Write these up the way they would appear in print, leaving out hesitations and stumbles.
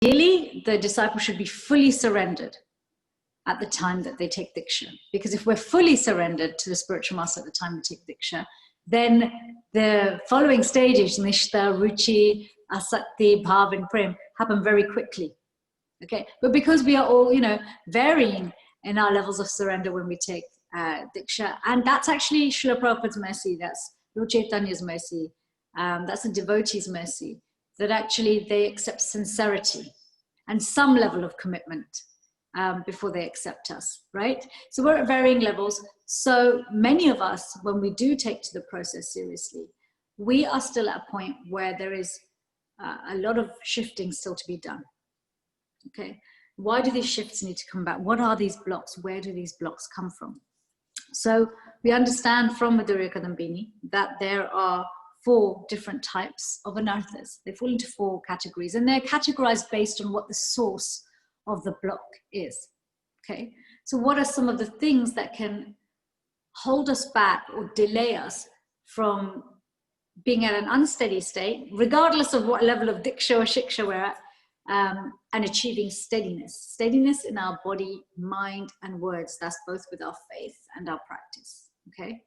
Ideally, the disciple should be fully surrendered at the time that they take Diksha. Because if we're fully surrendered to the spiritual master at the time we take Diksha, then the following stages, Nishta, Ruchi, Asakti, Bhav, and Prem, happen very quickly. Okay, but because we are all, varying in our levels of surrender when we take Diksha, and that's actually Srila Prabhupada's mercy, that's Lord Chaitanya's mercy, that's the devotees' mercy, that actually they accept sincerity and some level of commitment before they accept us, right? So we're at varying levels. So many of us, when we do take to the process seriously, we are still at a point where there is a lot of shifting still to be done. Okay, why do these shifts need to come back? What are these blocks? Where do these blocks come from? So we understand from Madhurya Kadambini that there are 4 different types of anarthas. They fall into 4 categories, and they're categorized based on what the source of the block is. Okay, so what are some of the things that can hold us back or delay us from being at an unsteady state, regardless of what level of diksha or shiksha we're at, and achieving steadiness in our body, mind, and words. That's both with our faith and our practice. Okay,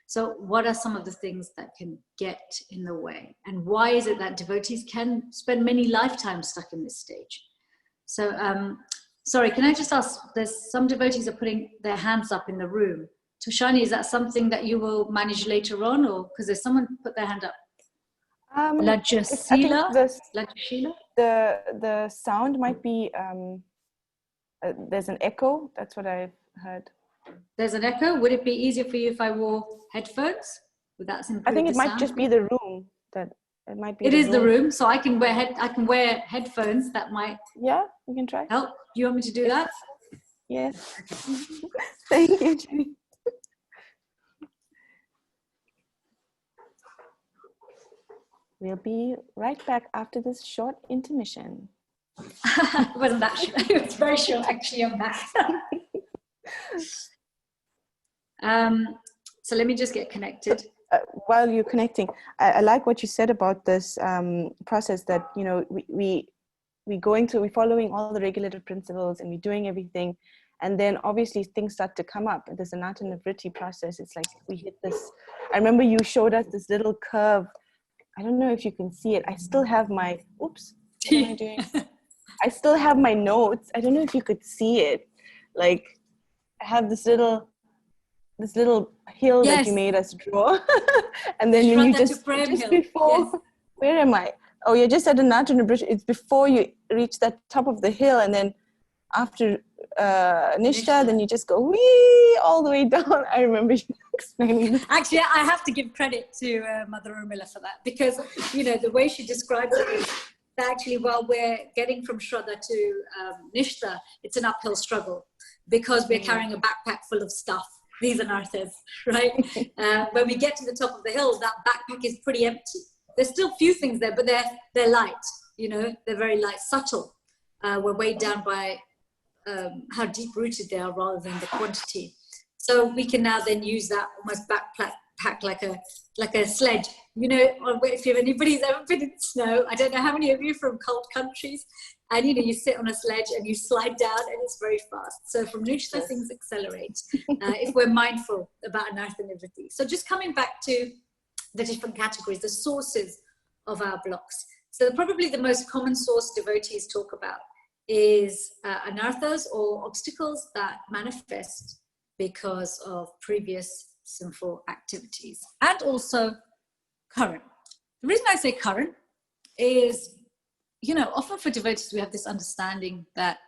so what are some of the things that can get in the way, and why is it that devotees can spend many lifetimes stuck in this stage? So sorry, can I just ask, there's some devotees are putting their hands up in the room. Tushani, is that something that you will manage later on, or because there's someone put their hand up? Lajasila? The sound might be, there's an echo. That's what I've heard. There's an echo. Would it be easier for you if I wore headphones? Would that improve? I think it might just be the room. That it might be. It is the room, so I can wear headphones. That might. Yeah, we can try. Help. Do you want me to do that? Yes. Thank you, Jenny. We'll be right back after this short intermission. It wasn't that short. It was very short, actually, on that. So let me just get connected. While you're connecting, I like what you said about this process that, we're following all the regulative principles and we're doing everything. And then obviously things start to come up. There's an Anartha Nivriti process. It's like we hit this. I remember you showed us this little curve. I don't know if you can see it. I still have my, oops, what am I doing? I still have my notes. I don't know if you could see it. Like, I have this little hill that you made us draw. And then you just before, yes. Where am I? Oh, you're just at Anartha Nivriti. It's before you reach that top of the hill. And then after Nishta, then you just go wee all the way down. I remember you explaining this. Actually, I have to give credit to Mother Urmila for that, because the way she describes it is that actually while we're getting from Shraddha to Nishta, it's an uphill struggle because we're carrying a backpack full of stuff. These anarthas, right? When we get to the top of the hill, that backpack is pretty empty. There's still a few things there, but they're light. They're very light, subtle. We're weighed down by how deep-rooted they are rather than the quantity. So we can now then use that almost backpack like a sledge. If anybody's ever been in snow, I don't know how many of you are from cold countries, and you sit on a sledge and you slide down and it's very fast. So from Nishta, things accelerate if we're mindful about Anartha Nivriti. So just coming back to the different categories, the sources of our blocks. So probably the most common source devotees talk about is anarthas, or obstacles that manifest because of previous sinful activities, and also current. The reason I say current is, often for devotees we have this understanding that,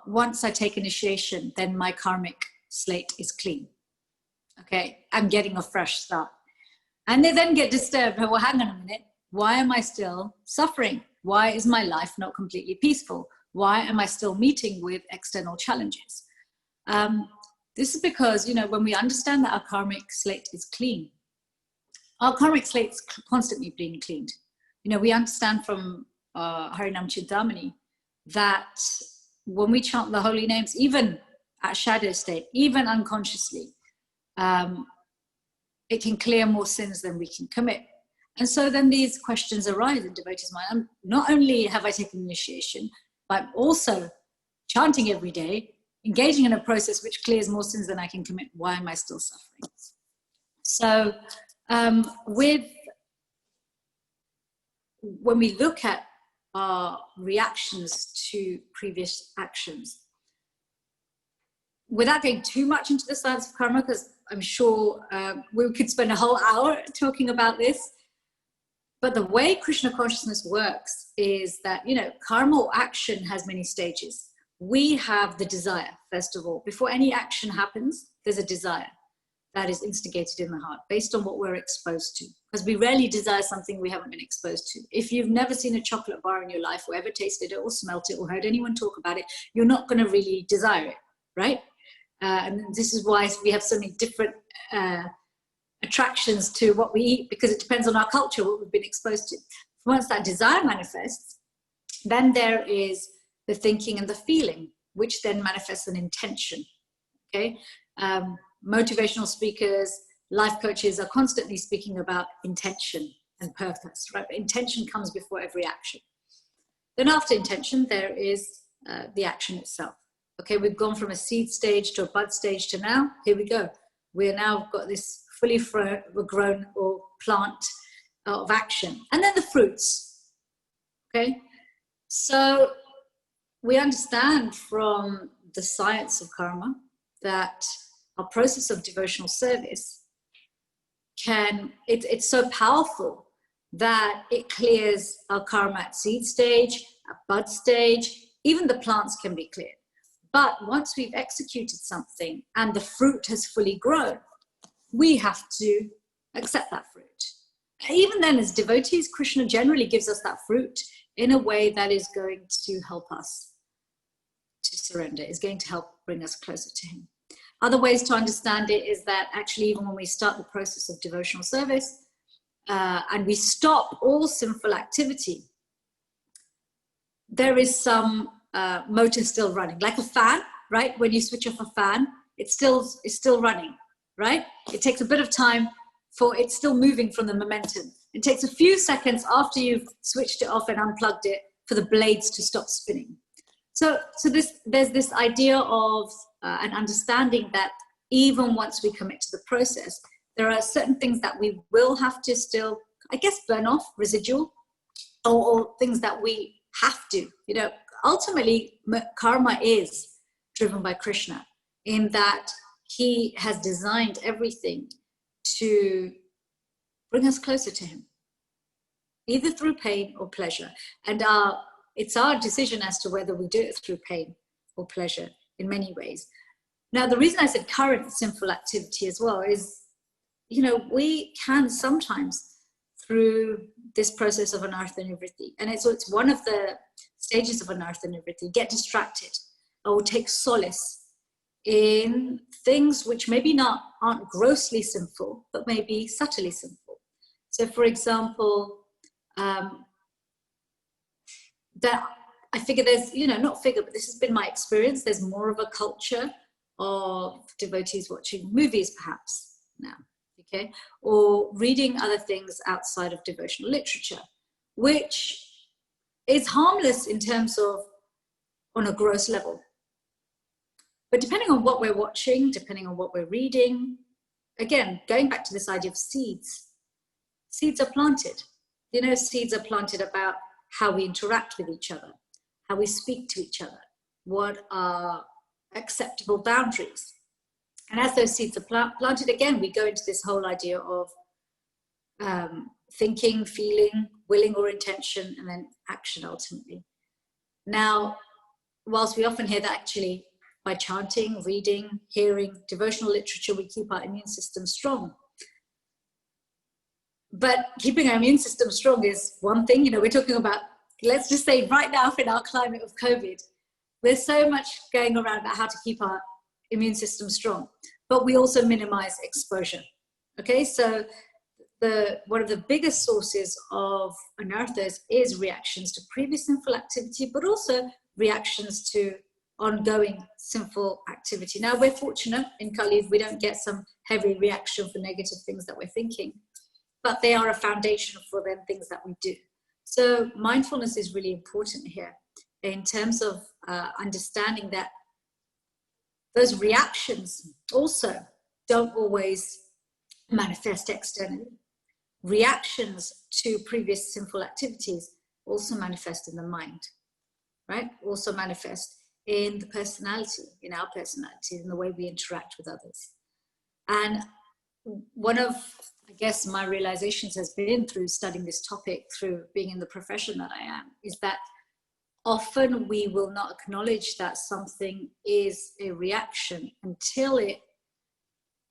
once I take initiation, then my karmic slate is clean. Okay, I'm getting a fresh start. And they then get disturbed. Well, hang on a minute. Why am I still suffering? Why is my life not completely peaceful? Why am I still meeting with external challenges? This is because, when we understand that our karmic slate is clean, our karmic slate's constantly being cleaned. We understand from Harinam Chintamani that when we chant the holy names, even at shadow state, even unconsciously, it can clear more sins than we can commit. And so then these questions arise in devotees' mind. Not only have I taken initiation, but also chanting every day, engaging in a process which clears more sins than I can commit. Why am I still suffering? So when we look at our reactions to previous actions, without going too much into the science of karma, because I'm sure we could spend a whole hour talking about this, but the way Krishna consciousness works is that, you know, karma or action has many stages. We have the desire, first of all. Before any action happens, there's a desire that is instigated in the heart based on what we're exposed to. Because we rarely desire something we haven't been exposed to. If you've never seen a chocolate bar in your life, or ever tasted it, or smelt it, or heard anyone talk about it, you're not going to really desire it, right? And this is why we have so many different attractions to what we eat, because it depends on our culture, what we've been exposed to. Once that desire manifests, then there is the thinking and the feeling, which then manifests an intention. Okay, motivational speakers, life coaches are constantly speaking about intention and purpose, right? But intention comes before every action. Then after intention, there is the action itself. Okay, we've gone from a seed stage to a bud stage to now, here we go. We're now got this fully grown or plant of action. And then the fruits, okay? So we understand from the science of karma that our process of devotional service it's so powerful that it clears our karma at seed stage, at bud stage, even the plants can be cleared. But once we've executed something and the fruit has fully grown, we have to accept that fruit. Even then, as devotees, Krishna generally gives us that fruit in a way that is going to help us to surrender, is going to help bring us closer to him. Other ways to understand it is that actually even when we start the process of devotional service and we stop all sinful activity, there is some motor still running, like a fan, right? When you switch off a fan, it's still running, right? It takes a bit of time for it's still moving from the momentum. It takes a few seconds after you've switched it off and unplugged it for the blades to stop spinning. So there's this idea of an understanding that even once we commit to the process, there are certain things that we will have to still, I guess, burn off, residual, or things that we have to, you know. Ultimately, karma is driven by Krishna in that he has designed everything to bring us closer to him, either through pain or pleasure. And it's our decision as to whether we do it through pain or pleasure in many ways. Now, the reason I said current sinful activity as well is, you know, we can sometimes, through this process of Anartha Nivriti, and it's one of the stages of Anartha Nivriti, get distracted or take solace in things which maybe aren't grossly sinful, but maybe subtly sinful. So, for example, that I figure there's, you know, not figure, but this has been my experience, there's more of a culture of devotees watching movies perhaps now, okay, or reading other things outside of devotional literature, which is harmless in terms of on a gross level. But depending on what we're watching, depending on what we're reading, again, going back to this idea of seeds are planted. You know, seeds are planted about how we interact with each other, how we speak to each other, what are acceptable boundaries. And as those seeds are planted, again, we go into this whole idea of thinking, feeling, willing or intention, and then action ultimately. Now, whilst we often hear that actually by chanting, reading, hearing devotional literature, we keep our immune system strong. But keeping our immune system strong is one thing. You know, we're talking about, let's just say right now in our climate of COVID, there's so much going around about how to keep our immune system strong, but we also minimize exposure. Okay, so one of the biggest sources of anarthas is reactions to previous sinful activity, but also reactions to ongoing sinful activity. Now, we're fortunate in Kali, we don't get some heavy reaction for negative things that we're thinking. but they are a foundation for then things that we do. So mindfulness is really important here in terms of understanding that those reactions also don't always manifest externally. Reactions to previous sinful activities also manifest in the mind, right? Also manifest in the personality, in our personality, in the way we interact with others. And one of, I guess, my realizations has been through studying this topic, through being in the profession that I am, is that often we will not acknowledge that something is a reaction until it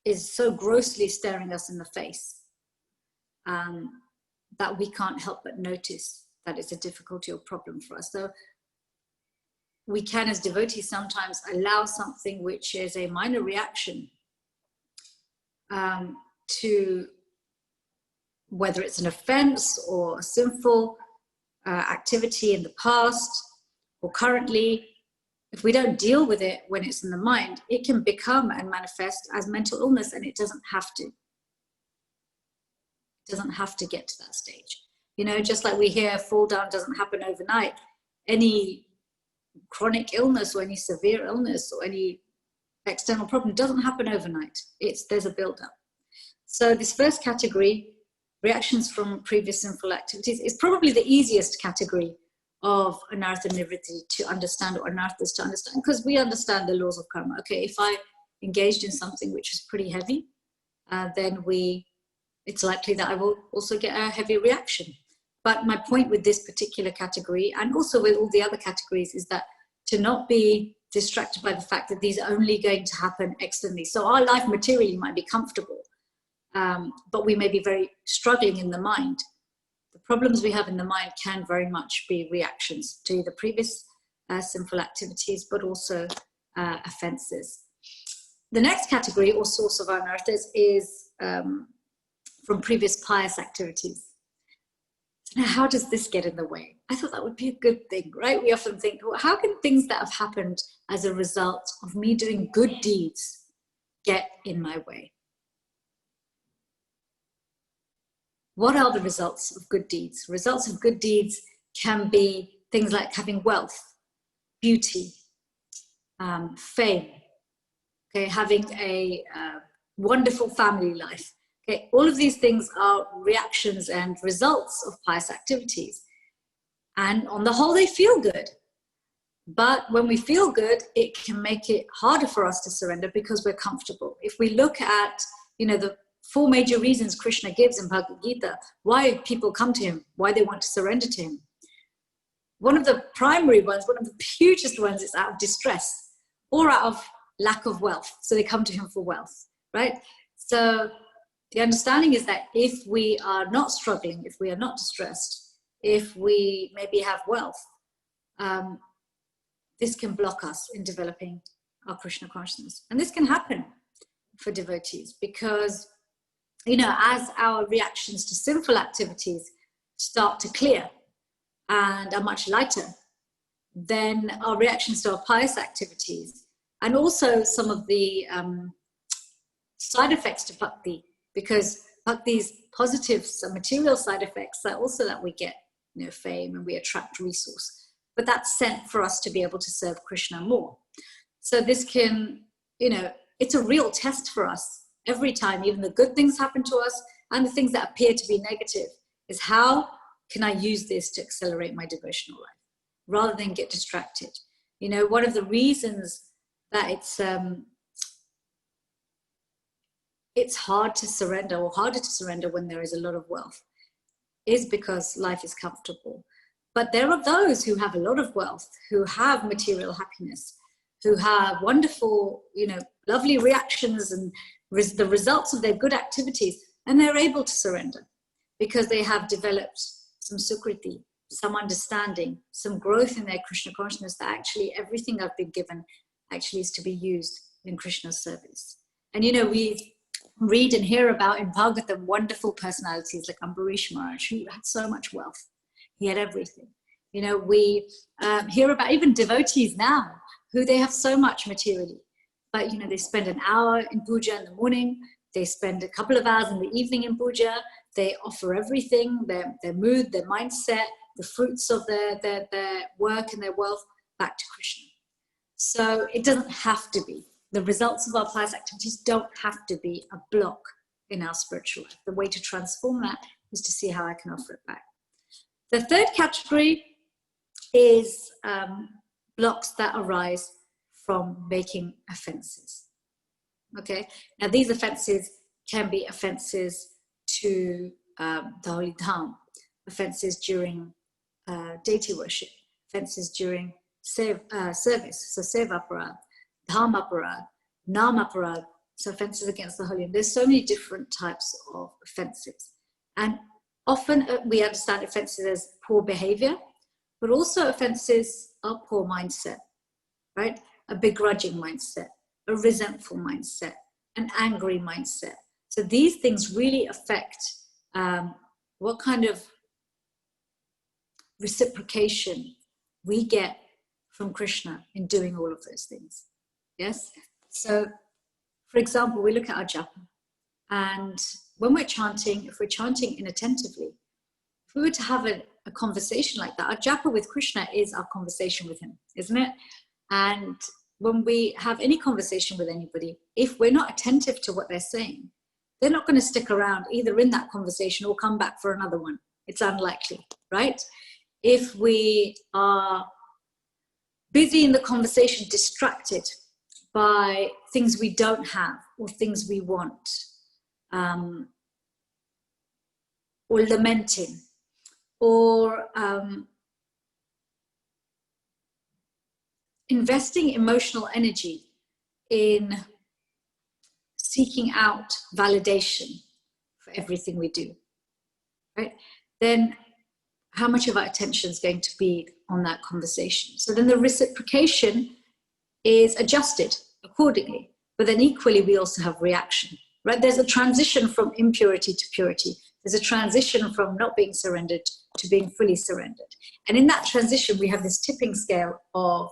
is so grossly staring us in the face that we can't help but notice that it's a difficulty or problem for us. So we can, as devotees, sometimes allow something which is a minor reaction to, whether it's an offense or a sinful activity in the past or currently. If we don't deal with it when it's in the mind, it can become and manifest as mental illness, and it doesn't have to. It doesn't have to get to that stage. You know, just like we hear fall down doesn't happen overnight. Any chronic illness or any severe illness or any external problem doesn't happen overnight. There's a build-up. So this first category, reactions from previous sinful activities, is probably the easiest category of Anartha Nivriti to understand, or Anarthas to understand, because we understand the laws of karma. Okay, if I engaged in something which is pretty heavy, then it's likely that I will also get a heavy reaction. But my point with this particular category, and also with all the other categories, is that to not be distracted by the fact that these are only going to happen externally. So our life materially might be comfortable, but we may be very struggling in the mind. The problems we have in the mind can very much be reactions to the previous sinful activities, but also offenses. The next category or source of anarthas is from previous pious activities. So now, how does this get in the way? I thought that would be a good thing, right? We often think, well, how can things that have happened as a result of me doing good deeds get in my way? What are the results of good deeds? Results of good deeds can be things like having wealth, beauty, fame, okay, having a wonderful family life. Okay, all of these things are reactions and results of pious activities. And on the whole, they feel good. But when we feel good, it can make it harder for us to surrender because we're comfortable. If we look at, the 4 major reasons Krishna gives in Bhagavad-Gita, why people come to him, why they want to surrender to him. One of the primary ones, one of the hugest ones, is out of distress or out of lack of wealth. So they come to him for wealth, right? So the understanding is that if we are not struggling, if we are not distressed, if we maybe have wealth, this can block us in developing our Krishna consciousness. And this can happen for devotees because, as our reactions to sinful activities start to clear and are much lighter, then our reactions to our pious activities and also some of the side effects to bhakti, because bhakti's positive material side effects are also that we get fame and we attract resource, but that's sent for us to be able to serve Krishna more. So this can, it's a real test for us every time, even the good things happen to us and the things that appear to be negative, is how can I use this to accelerate my devotional life rather than get distracted. One of the reasons that it's hard to surrender, or harder to surrender when there is a lot of wealth, is because life is comfortable. But there are those who have a lot of wealth, who have material happiness, who have wonderful, lovely reactions and the results of their good activities, and they're able to surrender because they have developed some sukriti, some understanding, some growth in their Krishna consciousness, that actually everything I've been given actually is to be used in Krishna's service. And we read and hear about in Bhagavatam wonderful personalities like Ambarish Maharaj, who had so much wealth. He had everything. We hear about even devotees now who they have so much materially, but they spend an hour in puja in the morning, they spend a couple of hours in the evening in puja, they offer everything, their mood, their mindset, the fruits of their work and their wealth back to Krishna. So it doesn't have to be. The results of our pious activities don't have to be a block in our spiritual life. The way to transform that is to see how I can offer it back. The third category is blocks that arise from making offenses. Okay, now these offenses can be offenses to the holy dham, offenses during deity worship, offenses during service, so seva aparad, dham aparad, nam aparad, so offenses against the holy. And there's so many different types of offenses. And often we understand offenses as poor behavior, but also offenses are poor mindset, right? A begrudging mindset, a resentful mindset, an angry mindset. So these things really affect what kind of reciprocation we get from Krishna in doing all of those things. Yes? So, for example, we look at our japa, and when we're chanting, if we're chanting inattentively, if we were to have a conversation like that, our japa with Krishna is our conversation with him, isn't it? And when we have any conversation with anybody, if we're not attentive to what they're saying, they're not going to stick around either in that conversation or come back for another one. It's unlikely, right? If we are busy in the conversation, distracted by things we don't have or things we want, or lamenting, or investing emotional energy in seeking out validation for everything we do, right? Then how much of our attention is going to be on that conversation? So then the reciprocation is adjusted accordingly. But then equally, we also have reaction, right? There's a transition from impurity to purity. There's a transition from not being surrendered to being fully surrendered. And in that transition, we have this tipping scale of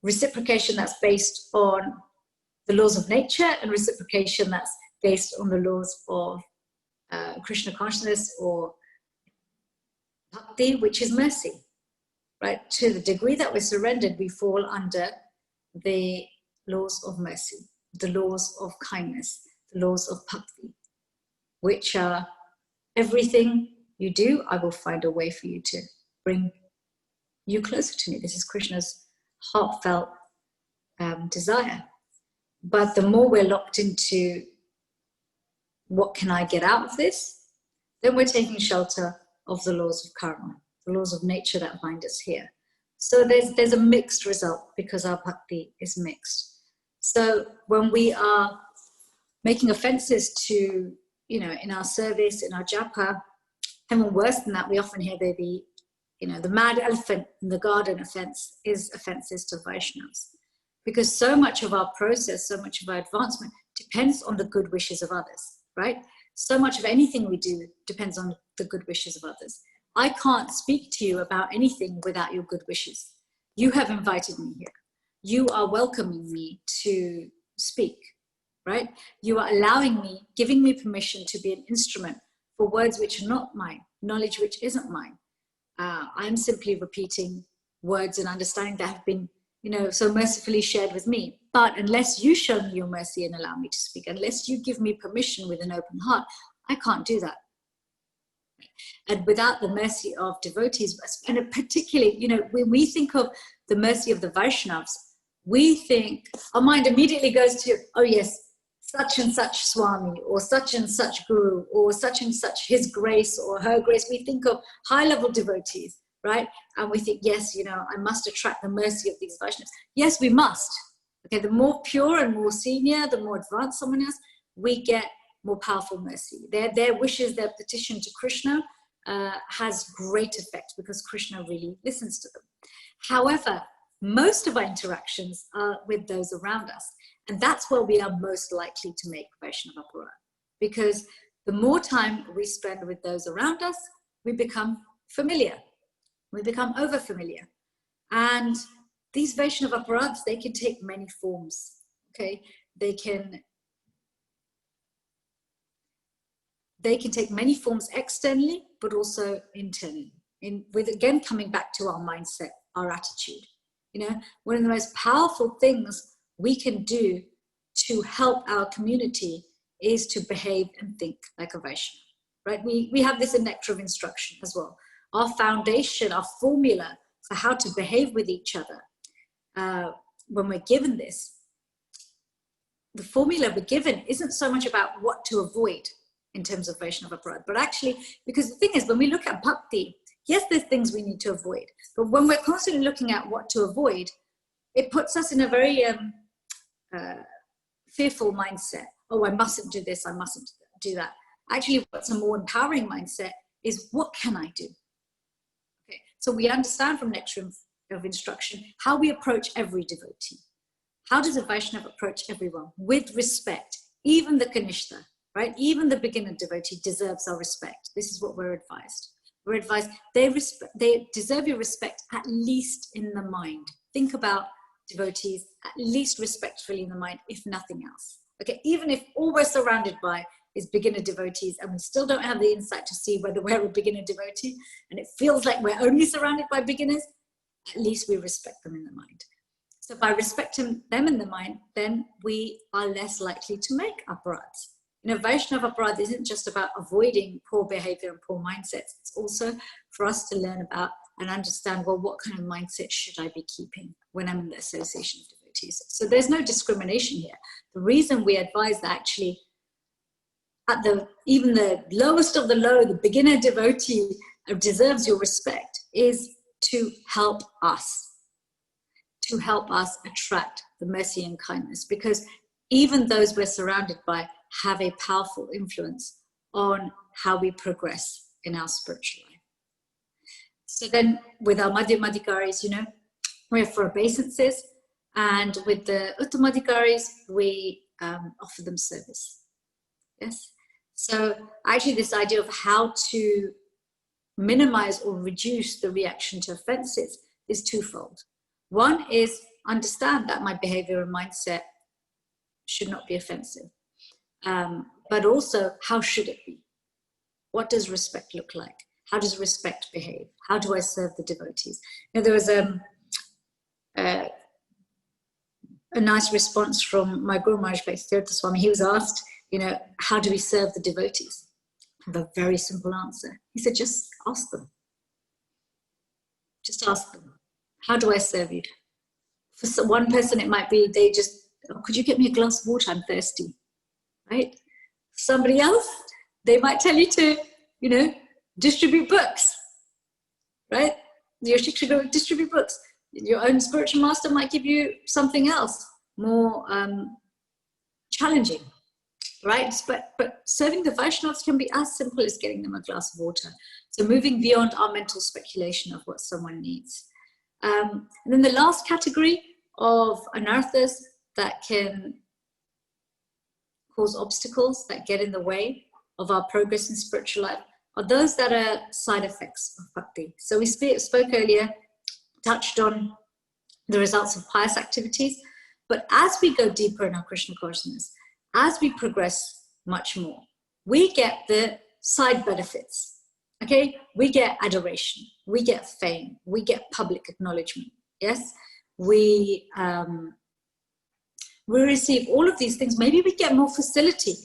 reciprocation that's based on the laws of nature and reciprocation that's based on the laws of Krishna consciousness or bhakti, which is mercy, right? To the degree that we're surrendered, we fall under the laws of mercy, the laws of kindness, the laws of bhakti, which are everything you do, I will find a way for you to bring you closer to me. This is Krishna's heartfelt desire. But the more we're locked into what can I get out of this, then we're taking shelter of the laws of karma, the laws of nature that bind us here. So there's a mixed result because our bhakti is mixed. So when we are making offenses to, in our service, in our japa, and worse than that, we often hear the mad elephant in the garden offense is offenses to Vaishnavas. Because so much of our process, so much of our advancement depends on the good wishes of others, right? So much of anything we do depends on the good wishes of others. I can't speak to you about anything without your good wishes. You have invited me here. You are welcoming me to speak, right? You are allowing me, giving me permission to be an instrument for words which are not mine, knowledge which isn't mine. I'm simply repeating words and understanding that have been, so mercifully shared with me. But unless you show me your mercy and allow me to speak, unless you give me permission with an open heart, I can't do that. And without the mercy of devotees, and particularly, when we think of the mercy of the Vaishnavas, we think, our mind immediately goes to, oh yes, such and such Swami, or such and such Guru, or such and such his grace or her grace. We think of high-level devotees, right? And we think, yes, I must attract the mercy of these Vaishnavas. Yes, we must. Okay, the more pure and more senior, the more advanced someone is, we get more powerful mercy. Their wishes, their petition to Krishna has great effect because Krishna really listens to them. However, most of our interactions are with those around us. And that's where we are most likely to make Vaishnava Pura. Because the more time we spend with those around us, we become familiar. We become over-familiar. And these Vaishnava Aparads, they can take many forms, okay? They can they can take many forms externally, but also internally. With again, coming back to our mindset, our attitude. One of the most powerful things we can do to help our community is to behave and think like a Vaishnava, right? We have this in Nectar of Instruction as well. Our foundation, our formula for how to behave with each other, when we're given this, the formula we're given isn't so much about what to avoid in terms of Vaishnava Aparadha, but actually, because the thing is, when we look at bhakti, yes, there's things we need to avoid, but when we're constantly looking at what to avoid, it puts us in a very fearful mindset. Oh, I mustn't do this, I mustn't do that. Actually, what's a more empowering mindset is, what can I do? Okay. So we understand from Nectar of Instruction how we approach every devotee. How does a Vaishnava approach everyone? With respect. Even the Kanishta, right? Even the beginner devotee deserves our respect. This is what we're advised. We're advised they deserve your respect, at least in the mind. Think about devotees, at least respectfully in the mind, if nothing else. Okay, even if all we're surrounded by is beginner devotees and we still don't have the insight to see whether we're a beginner devotee, and it feels like we're only surrounded by beginners, at least we respect them in the mind. So by respecting them in the mind, then we are less likely to make aparadhas. Vaishnava aparadha isn't just about avoiding poor behavior and poor mindsets. It's also for us to learn about and understand, well, what kind of mindset should I be keeping when I'm in the association of devotees? So there's no discrimination here. The reason we advise that actually at even the lowest of the low, the beginner devotee deserves your respect, is to help us attract the mercy and kindness, because even those we're surrounded by have a powerful influence on how we progress in our spiritual life. So then with our Madhyamadhikaris, we have for obeisances, and with the Uttamadhikaris, we offer them service. Yes. So actually this idea of how to minimize or reduce the reaction to offenses is twofold. One is understand that my behavior and mindset should not be offensive. But also, how should it be? What does respect look like? How does respect behave? How do I serve the devotees? There was a nice response from my Guru Maharaj Tirtha Swami. He was asked, how do we serve the devotees? I have a very simple answer. He said, just ask them. Just ask them. How do I serve you? For one person, it might be could you get me a glass of water? I'm thirsty. Right? Somebody else, they might tell you to, distribute books. Right? Your shiksha go distribute books. Your own spiritual master might give you something else, more challenging. Right? But serving the Vaishnavas can be as simple as getting them a glass of water. So moving beyond our mental speculation of what someone needs. And then the last category of anarthas that can cause obstacles, that get in the way of our progress in spiritual life, are those that are side effects of bhakti. So we spoke earlier, touched on the results of pious activities, but as we go deeper in our Krishna consciousness, as we progress much more, we get the side benefits. Okay, we get adoration, we get fame, we get public acknowledgement. Yes, we receive all of these things. Maybe we get more facility,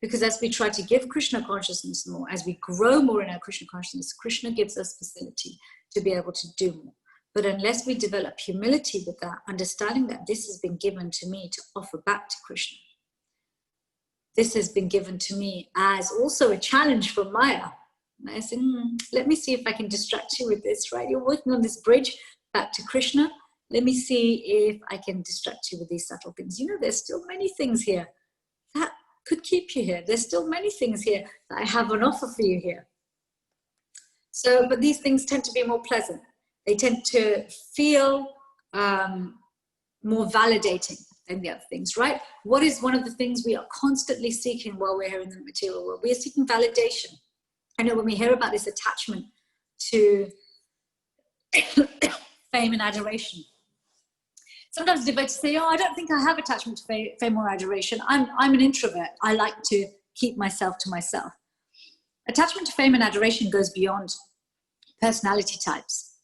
because as we try to give Krishna consciousness more, as we grow more in our Krishna consciousness, Krishna gives us facility to be able to do more. But unless we develop humility with that, understanding that this has been given to me to offer back to Krishna, this has been given to me as also a challenge from Maya. And I said, let me see if I can distract you with this, right? You're working on this bridge back to Krishna. Let me see if I can distract you with these subtle things. There's still many things here that could keep you here. There's still many things here that I have on offer for you here. So, but these things tend to be more pleasant. They tend to feel more validating than the other things, right? What is one of the things we are constantly seeking while we're here in the material world? We are seeking validation. I know when we hear about this attachment to fame and adoration, sometimes devotees say, I don't think I have attachment to fame or adoration. I'm an introvert. I like to keep myself to myself. attachment to fame and adoration goes beyond personality types.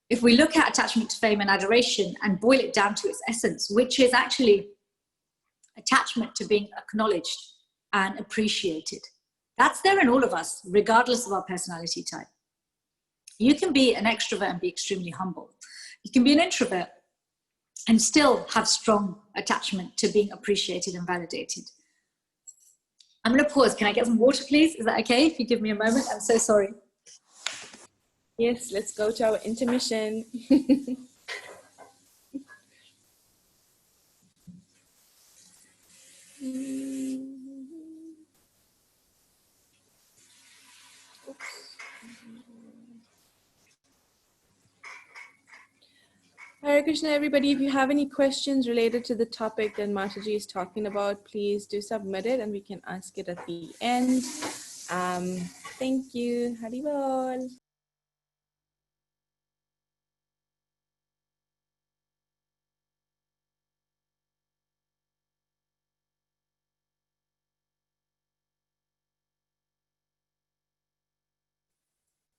If we look at attachment to fame and adoration and boil it down to its essence, which is actually attachment to being acknowledged and appreciated, that's there in all of us, regardless of our personality type. You can be an extrovert and be extremely humble. You can be an introvert and still have strong attachment to being appreciated and validated. I'm going to pause. Can I get some water, please? Is that okay? If you give me a moment. I'm so sorry. Yes, let's go to our intermission. Hare Krishna, everybody. If you have any questions related to the topic that Mataji is talking about, please do submit it and we can ask it at the end. Thank you. Haribol.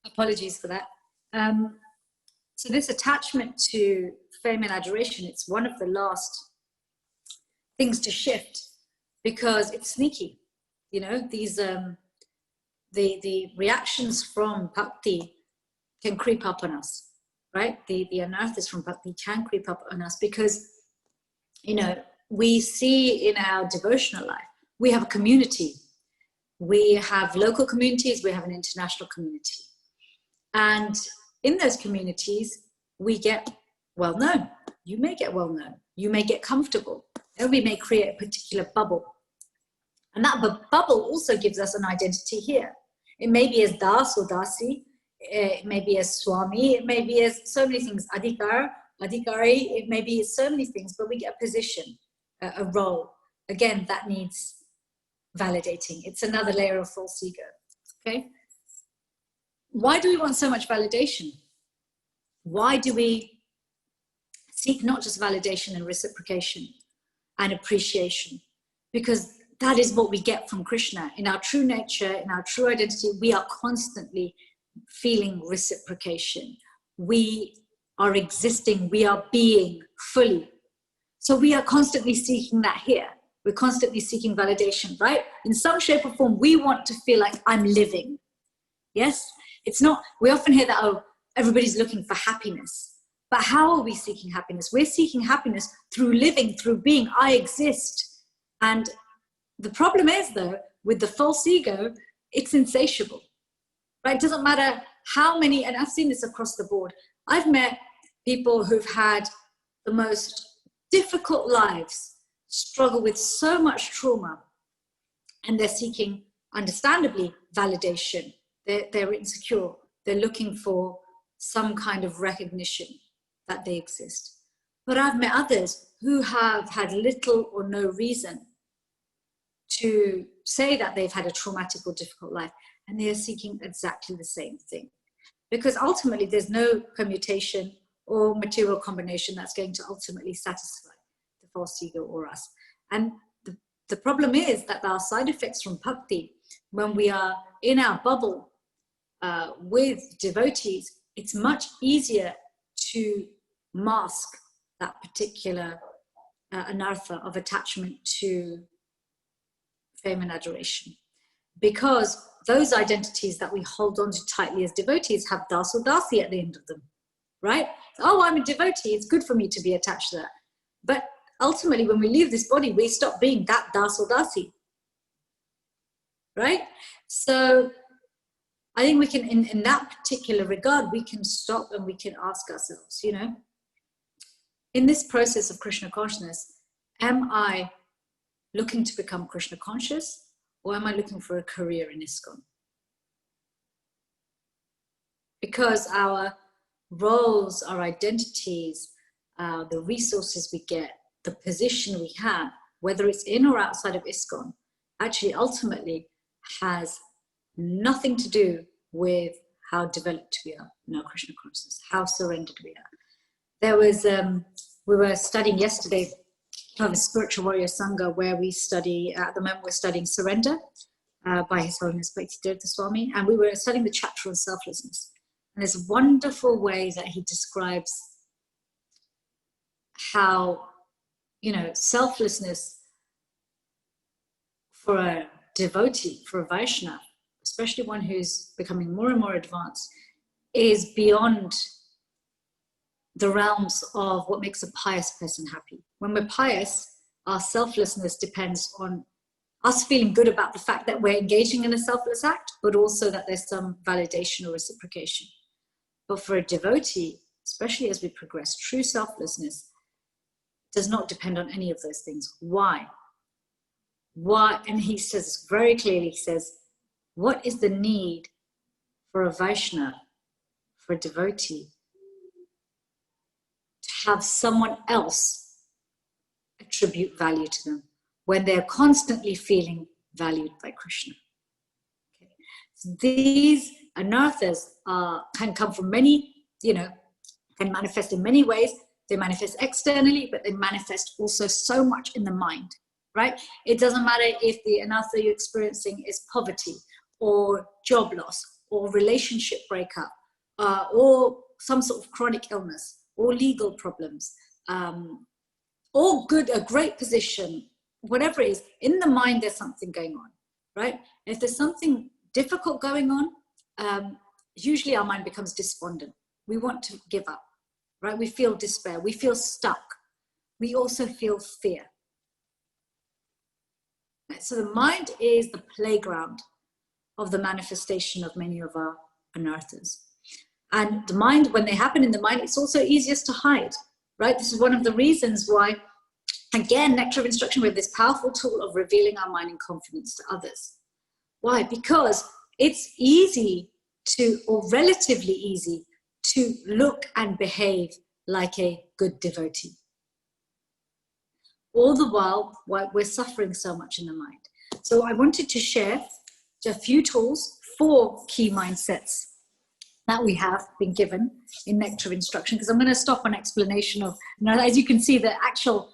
Apologies for that. So this attachment to fame and adoration, it's one of the last things to shift because it's sneaky. You know, these the reactions from bhakti can creep up on us, right? The anarthas from bhakti can creep up on us because, you know, we see in our devotional life, we have a community. We have local communities, we have an international community. And in those communities, we get well known. You may get well known. You may get comfortable. And we may create a particular bubble. And that bubble also gives us an identity here. It may be as das or dasi. It may be as swami. It may be as so many things. Adhikari. It may be so many things, but we get a position, a role. Again, that needs validating. It's another layer of false ego. Okay? Why do we want so much validation? Why do we seek not just validation and reciprocation and appreciation? Because that is what we get from Krishna. In our true nature, in our true identity, we are constantly feeling reciprocation. We are existing, we are being fully. So we are constantly seeking that here. We're constantly seeking validation, right? In some shape or form, we want to feel like I'm living. Yes? It's not, we often hear that, oh, everybody's looking for happiness. But how are we seeking happiness? We're seeking happiness through living, through being. I exist. And the problem is, though, with the false ego, it's insatiable. Right? It doesn't matter how many, and I've seen this across the board. I've met people who've had the most difficult lives, struggle with so much trauma, and they're seeking, understandably, validation. They're insecure. They're looking for some kind of recognition that they exist. But I've met others who have had little or no reason to say that they've had a traumatic or difficult life, and they are seeking exactly the same thing. Because ultimately, there's no permutation or material combination that's going to ultimately satisfy the false ego or us. And the problem is that our side effects from bhakti, when we are in our bubble with devotees, it's much easier to mask that particular anartha of attachment to fame and adoration. Because those identities that we hold on to tightly as devotees have das or dasi at the end of them, right? Oh, I'm a devotee, it's good for me to be attached to that. But ultimately, when we leave this body, we stop being that das or dasi, right? So I think we can, in that particular regard, we can stop and we can ask ourselves, you know, in this process of Krishna consciousness, am I looking to become Krishna conscious, or am I looking for a career in ISKCON? Because our roles, our identities, the resources we get, the position we have, whether it's in or outside of ISKCON, actually ultimately has nothing to do with how developed we are in our Krishna consciousness, how surrendered we are. There was, we were studying yesterday of a spiritual warrior sangha where we study, at the moment we're studying surrender. by His Holiness Bhaktivedanta Swami, and we were studying the chapter on selflessness. And there's a wonderful way that he describes how, selflessness for a devotee, for a Vaishnava, especially one who's becoming more and more advanced, is beyond the realms of what makes a pious person happy. When we're pious, our selflessness depends on us feeling good about the fact that we're engaging in a selfless act, but also that there's some validation or reciprocation. But for a devotee, especially as we progress, true selflessness does not depend on any of those things. Why? Why? And he says very clearly, he says, what is the need for a Vaishnava, for a devotee, to have someone else attribute value to them when they're constantly feeling valued by Krishna? Okay. So these anarthas can come from many, can manifest in many ways. They manifest externally, but they manifest also so much in the mind, right? It doesn't matter if the anartha you're experiencing is poverty or job loss or relationship breakup or some sort of chronic illness or legal problems or a great position, whatever it is, in the mind there's something going on, right? If there's something difficult going on, usually our mind becomes despondent. We want to give up, right? We feel despair, we feel stuck. We also feel fear. So the mind is the playground of the manifestation of many of our anarthas. And the mind, when they happen in the mind, it's also easiest to hide, right? This is one of the reasons why, again, Nectar of Instruction, we have this powerful tool of revealing our mind in confidence to others. Why? Because it's easy to, or relatively easy, to look and behave like a good devotee. All the while we're suffering so much in the mind. So I wanted to share a few tools, 4 key mindsets that we have been given in Nectar of Instruction, because I'm going to stop on explanation of, as you can see, the actual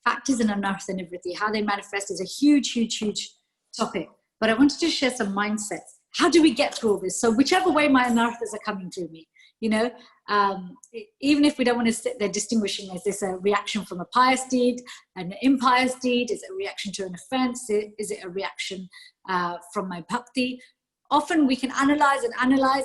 factors in Anartha and Nivriti, how they manifest, is a huge, huge, huge topic. But I wanted to share some mindsets. How do we get through all this? So whichever way my Anarthas are coming through me, even if we don't want to sit there distinguishing, is this a reaction from a pious deed, an impious deed? Is it a reaction to an offense? Is it a reaction from my bhakti? Often we can analyze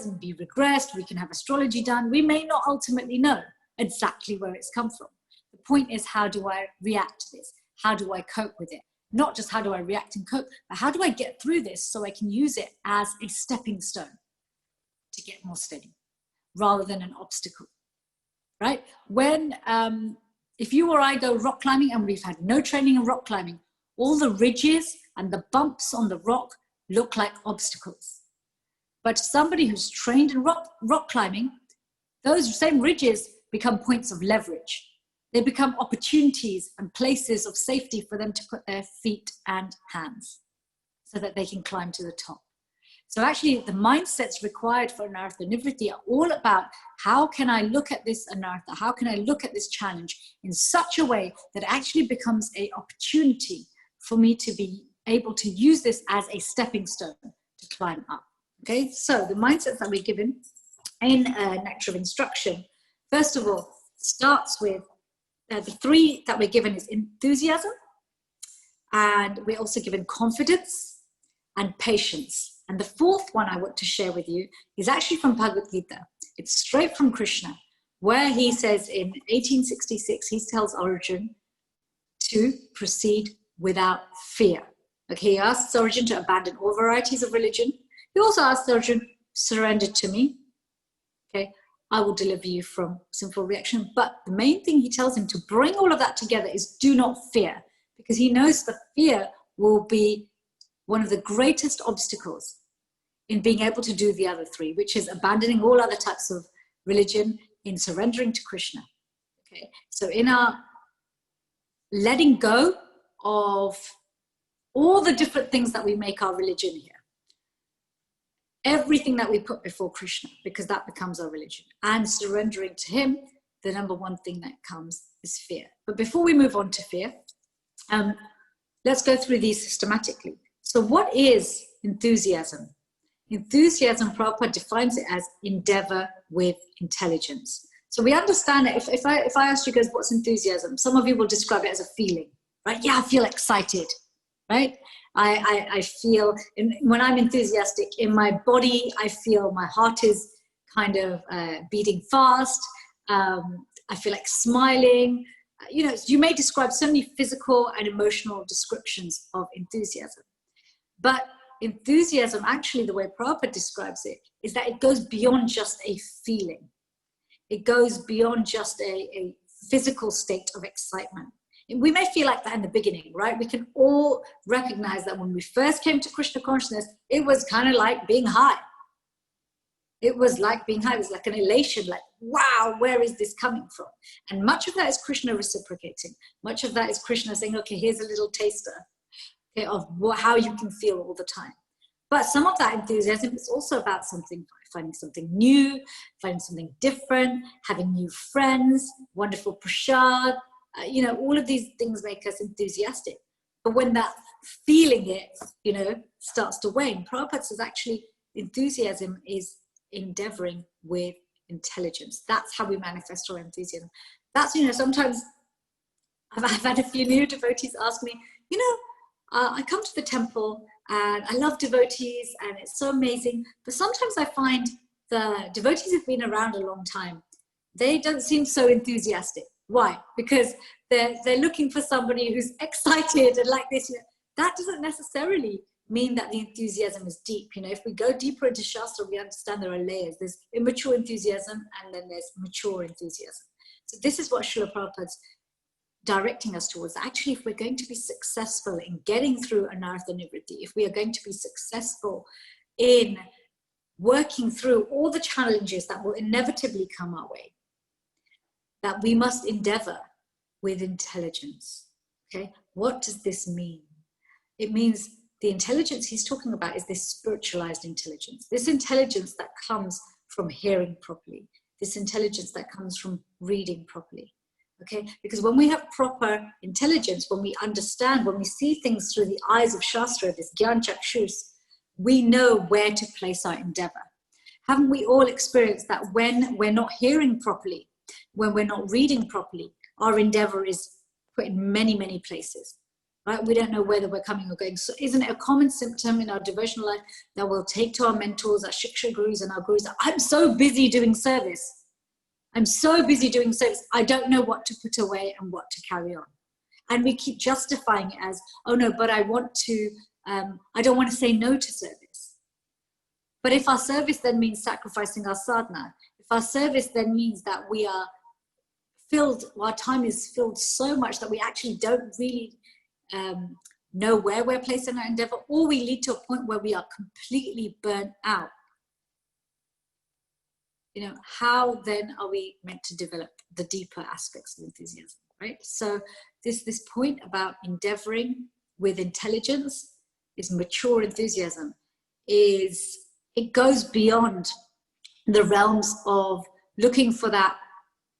and be regressed. We can have astrology done. We may not ultimately know exactly where it's come from. The point is, how do I react to this? How do I cope with it? Not just how do I react and cope, but how do I get through this so I can use it as a stepping stone to get more steady rather than an obstacle, right? When, if you or I go rock climbing and we've had no training in rock climbing, all the ridges and the bumps on the rock look like obstacles. But somebody who's trained in rock climbing, those same ridges become points of leverage. They become opportunities and places of safety for them to put their feet and hands so that they can climb to the top. So actually the mindsets required for Anartha Nivriti are all about, how can I look at this Anartha? How can I look at this challenge in such a way that it actually becomes an opportunity for me to be able to use this as a stepping stone to climb up? Okay, so the mindsets that we're given in Nectar of Instruction, first of all, starts with the 3 that we're given is enthusiasm, and we're also given confidence and patience. And the 4th one I want to share with you is actually from Bhagavad-Gita. It's straight from Krishna, where he says in 1866, he tells Arjuna to proceed without fear. Okay, he asks Arjuna to abandon all varieties of religion. He also asks Arjuna, surrender to me. Okay, I will deliver you from sinful reaction. But the main thing he tells him to bring all of that together is do not fear, because he knows that fear will be one of the greatest obstacles in being able to do the other 3, which is abandoning all other types of religion, in surrendering to Krishna. Okay, so in our letting go of all the different things that we make our religion here, everything that we put before Krishna, because that becomes our religion, and surrendering to him, the number 1 thing that comes is fear. But before we move on to fear, let's go through these systematically. So what is enthusiasm? Enthusiasm, Prabhupada defines it as endeavor with intelligence. So we understand that if I ask you guys what's enthusiasm, some of you will describe it as a feeling, right? Yeah, I feel excited, right? I feel, when I'm enthusiastic in my body, I feel my heart is kind of beating fast. I feel like smiling. You know, you may describe so many physical and emotional descriptions of enthusiasm. But enthusiasm, actually, the way Prabhupada describes it, is that it goes beyond just a feeling. It goes beyond just a physical state of excitement. We may feel like that in the beginning, right? We can all recognize that when we first came to Krishna consciousness, it was kind of like being high. It was like being high. It was like an elation, like, wow, where is this coming from? And much of that is Krishna reciprocating. Much of that is Krishna saying, okay, here's a little taster, okay, of how you can feel all the time. But some of that enthusiasm is also about finding something new, finding something different, having new friends, wonderful prasad. You know, all of these things make us enthusiastic. But when that feeling it, you know, starts to wane, Prabhupada says actually enthusiasm is endeavoring with intelligence. That's how we manifest our enthusiasm. That's, you know, sometimes I've had a few new devotees ask me, you know, I come to the temple and I love devotees and it's so amazing. But sometimes I find the devotees who've been around a long time, they don't seem so enthusiastic. Why? Because they're looking for somebody who's excited and like this. You know, that doesn't necessarily mean that the enthusiasm is deep. You know, if we go deeper into Shastra, we understand there are layers. There's immature enthusiasm and then there's mature enthusiasm. So this is what Srila Prabhupada's directing us towards. Actually, if we're going to be successful in getting through Anartha Nivriti, if we are going to be successful in working through all the challenges that will inevitably come our way, that we must endeavor with intelligence. Okay, what does this mean? It means the intelligence he's talking about is this spiritualized intelligence, this intelligence that comes from hearing properly, this intelligence that comes from reading properly. Okay, because when we have proper intelligence, when we understand, when we see things through the eyes of Shastra, this Gyan Chakshus, we know where to place our endeavor. Haven't we all experienced that when we're not hearing properly, when we're not reading properly, our endeavor is put in many, many places, right? We don't know whether we're coming or going. So isn't it a common symptom in our devotional life that we'll take to our mentors, our Shiksha gurus and our gurus, that I'm so busy doing service. I'm so busy doing service, I don't know what to put away and what to carry on. And we keep justifying it as, oh no, but I want to, I don't want to say no to service. But if our service then means sacrificing our sadhana, if our service then means that we are filled, our time is filled so much that we actually don't really know where we're placing our endeavor, or we lead to a point where we are completely burnt out, you know, how then are we meant to develop the deeper aspects of enthusiasm, right? So this point about endeavoring with intelligence is mature enthusiasm, is it goes beyond the realms of looking for that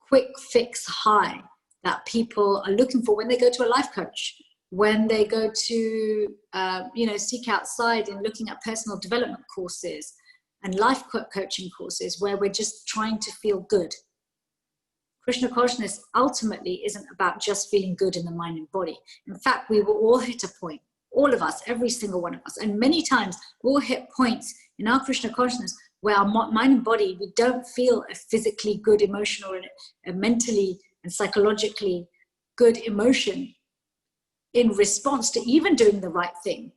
quick fix high that people are looking for when they go to a life coach, when they go to, you know, seek outside in looking at personal development courses and life coaching courses where we're just trying to feel good. Krishna consciousness ultimately isn't about just feeling good in the mind and body. In fact, we will all hit a point, all of us, every single one of us, and many times we'll hit points in our Krishna consciousness where our mind and body, we don't feel a physically good emotion or a mentally and psychologically good emotion in response to even doing the right thing,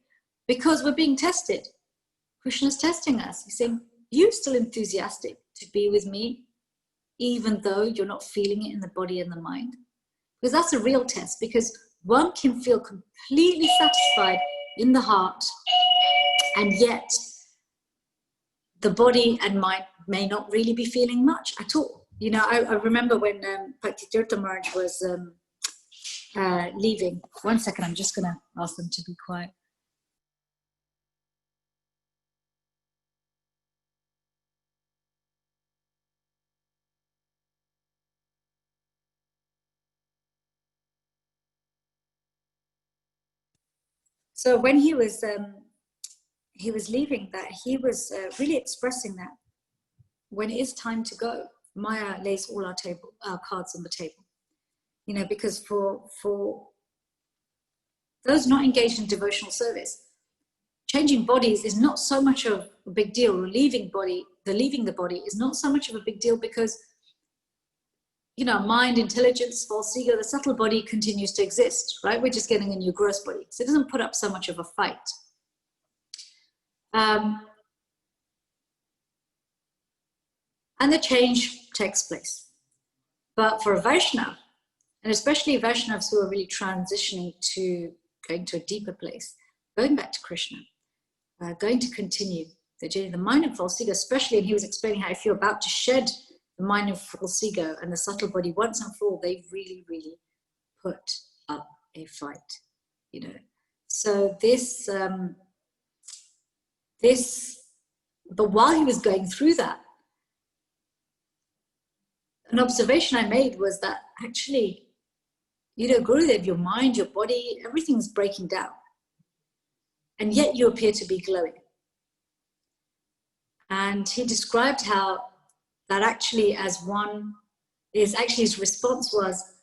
because we're being tested. Krishna's testing us. He's saying, you're still enthusiastic to be with me, even though you're not feeling it in the body and the mind? Because that's a real test, because one can feel completely satisfied in the heart, and yet the body and mind may not really be feeling much at all. You know, I remember when Bhakti Tirtha Maharaj was leaving. One second, I'm just going to ask them to be quiet. So when he was leaving, that he was really expressing that when it is time to go, Maya lays all our cards on the table. You know, because for those not engaged in devotional service, changing bodies is not so much of a big deal. Or leaving the body is not so much of a big deal, because, you know, mind, intelligence, false ego, the subtle body continues to exist, right? We're just getting a new gross body. So it doesn't put up so much of a fight. And the change takes place. But for a Vaishnava, and especially Vaishnavas who are really transitioning to going to a deeper place, going back to Krishna, going to continue the journey, the mind and false ego, especially, and he was explaining how if you're about to shed the mind and false ego and the subtle body once and for all, they really, really put up a fight, you know. So but while he was going through that, an observation I made was that actually, you know, Gurudev, your mind, your body, everything's breaking down. And yet you appear to be glowing. And he described how that actually his response was,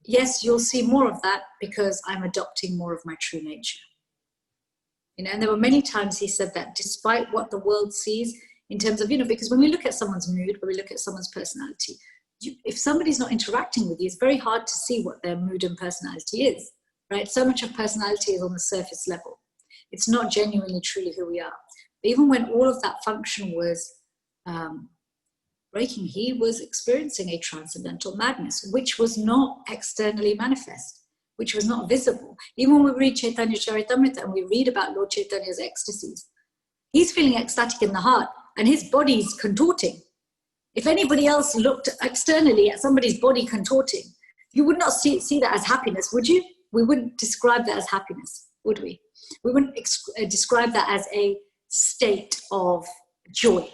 yes, you'll see more of that because I'm adopting more of my true nature. You know, and there were many times he said that despite what the world sees in terms of, you know, because when we look at someone's mood, when we look at someone's personality, if somebody's not interacting with you, it's very hard to see what their mood and personality is, right? So much of personality is on the surface level. It's not genuinely, truly who we are. But even when all of that function was breaking, he was experiencing a transcendental madness, which was not externally manifest, which was not visible. Even when we read Chaitanya Charitamrita and we read about Lord Chaitanya's ecstasies, he's feeling ecstatic in the heart and his body's contorting. If anybody else looked externally at somebody's body contorting, you would not see that as happiness, would you? We wouldn't describe that as happiness, would we? We wouldn't describe that as a state of joy.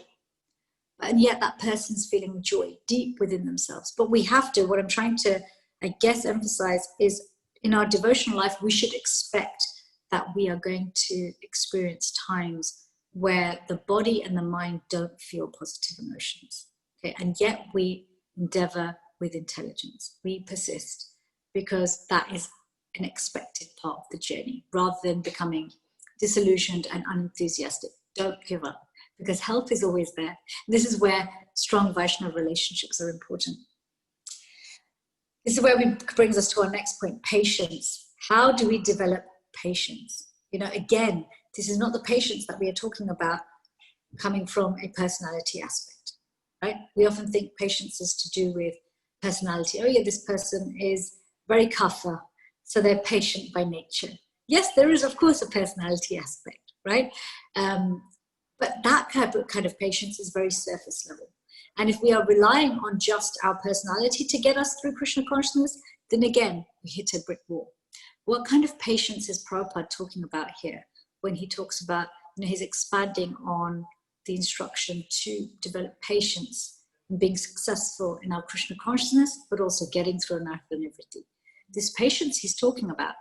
And yet that person's feeling joy deep within themselves. But we have to, what I'm trying to, I guess, emphasize is in our devotional life, we should expect that we are going to experience times where the body and the mind don't feel positive emotions. Okay? And yet we endeavor with intelligence. We persist because that is an expected part of the journey rather than becoming disillusioned and unenthusiastic. Don't give up because help is always there. This is where strong Vaishnava relationships are important. This is where brings us to our next point, patience. How do we develop patience? You know, again, this is not the patience that we are talking about coming from a personality aspect, right? We often think patience is to do with personality. Oh yeah, this person is very kapha, so they're patient by nature. Yes, there is of course a personality aspect, right? But that kind of patience is very surface level. And if we are relying on just our personality to get us through Krishna consciousness, then again, we hit a brick wall. What kind of patience is Prabhupada talking about here when he talks about, you know, he's expanding on the instruction to develop patience in being successful in our Krishna consciousness, but also getting through Anartha and Nivriti. This patience he's talking about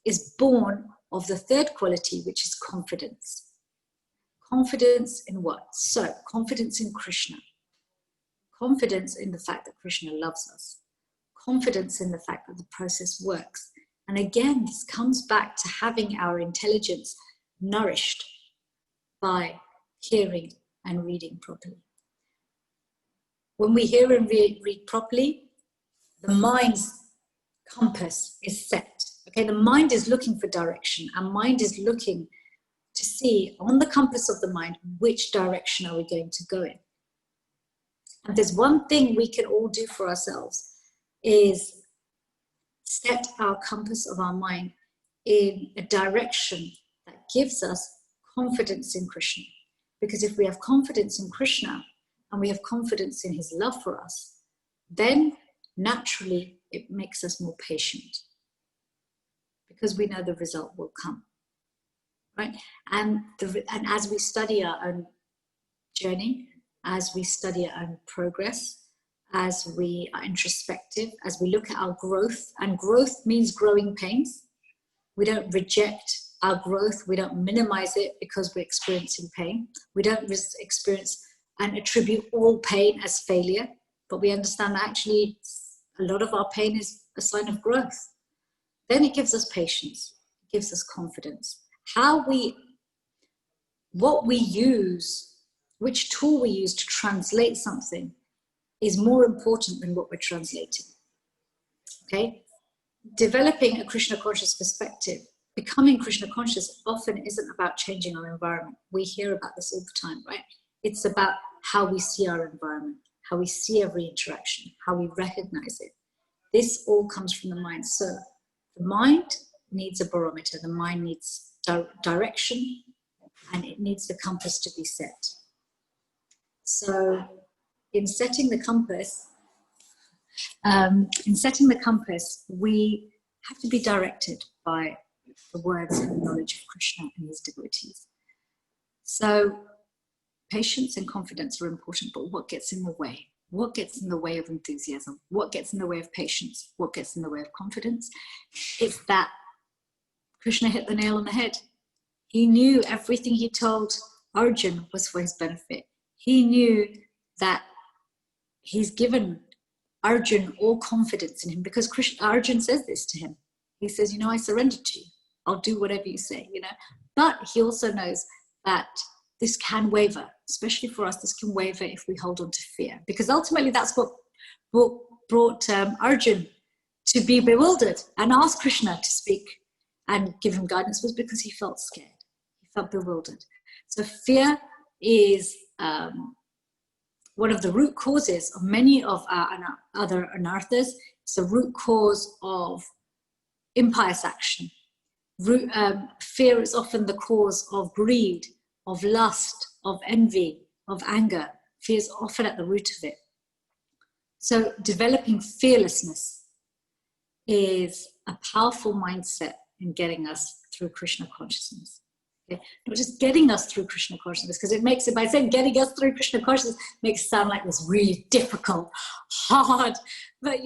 is born of the third quality, which is confidence. Confidence in what? So, confidence in Krishna. Confidence in the fact that Krishna loves us. Confidence in the fact that the process works. And again, this comes back to having our intelligence nourished by hearing and reading properly. When we hear and read properly, the mind's compass is set. Okay, the mind is looking for direction. Our mind is looking to see on the compass of the mind, which direction are we going to go in? And there's one thing we can all do for ourselves is set our compass of our mind in a direction that gives us confidence in Krishna. Because if we have confidence in Krishna and we have confidence in his love for us, then naturally it makes us more patient because we know the result will come, right? And as we study our own journey, as we study our own progress, as we are introspective, as we look at our growth, and growth means growing pains. We don't reject our growth. We don't minimize it because we're experiencing pain. We don't experience and attribute all pain as failure, but we understand that actually a lot of our pain is a sign of growth. Then it gives us patience, it gives us confidence. What we use, which tool we use to translate something is more important than what we're translating. Okay? Developing a Krishna conscious perspective, becoming Krishna conscious often isn't about changing our environment. We hear about this all the time, right? It's about how we see our environment, how we see every interaction, how we recognize it. This all comes from the mind. So the mind needs a barometer, the mind needs direction, and it needs the compass to be set. So in setting the compass, we have to be directed by the words and the knowledge of Krishna and his devotees. So patience and confidence are important, but what gets in the way? What gets in the way of enthusiasm? What gets in the way of patience? What gets in the way of confidence? It's that Krishna hit the nail on the head. He knew everything he told Arjuna was for his benefit. He knew that he's given Arjuna all confidence in him because Arjuna says this to him. He says, I surrender to you. I'll do whatever you say, But he also knows that this can waver, especially for us, this can waver if we hold on to fear. Because ultimately that's what brought Arjuna to be bewildered and ask Krishna to speak and give him guidance, was because he felt scared. He felt bewildered. So fear is one of the root causes of many of our other anarthas. It's the root cause of impious action. Fear is often the cause of greed, of lust, of envy, of anger. Fear is often at the root of it. So developing fearlessness is a powerful mindset in getting us through Krishna consciousness. Okay? Not just getting us through Krishna consciousness, because it makes it, by saying getting us through Krishna consciousness, makes it sound like this really difficult, hard, but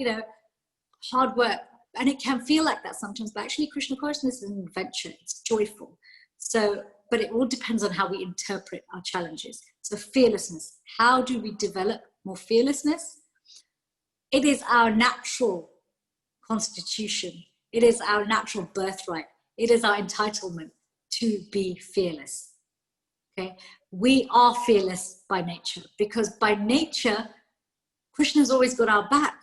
hard work. And it can feel like that sometimes, but actually Krishna consciousness is an adventure. It's joyful. So, but it all depends on how we interpret our challenges. So fearlessness, how do we develop more fearlessness? It is our natural constitution. It is our natural birthright. It is our entitlement to be fearless. Okay, we are fearless by nature, because by nature, Krishna's always got our back.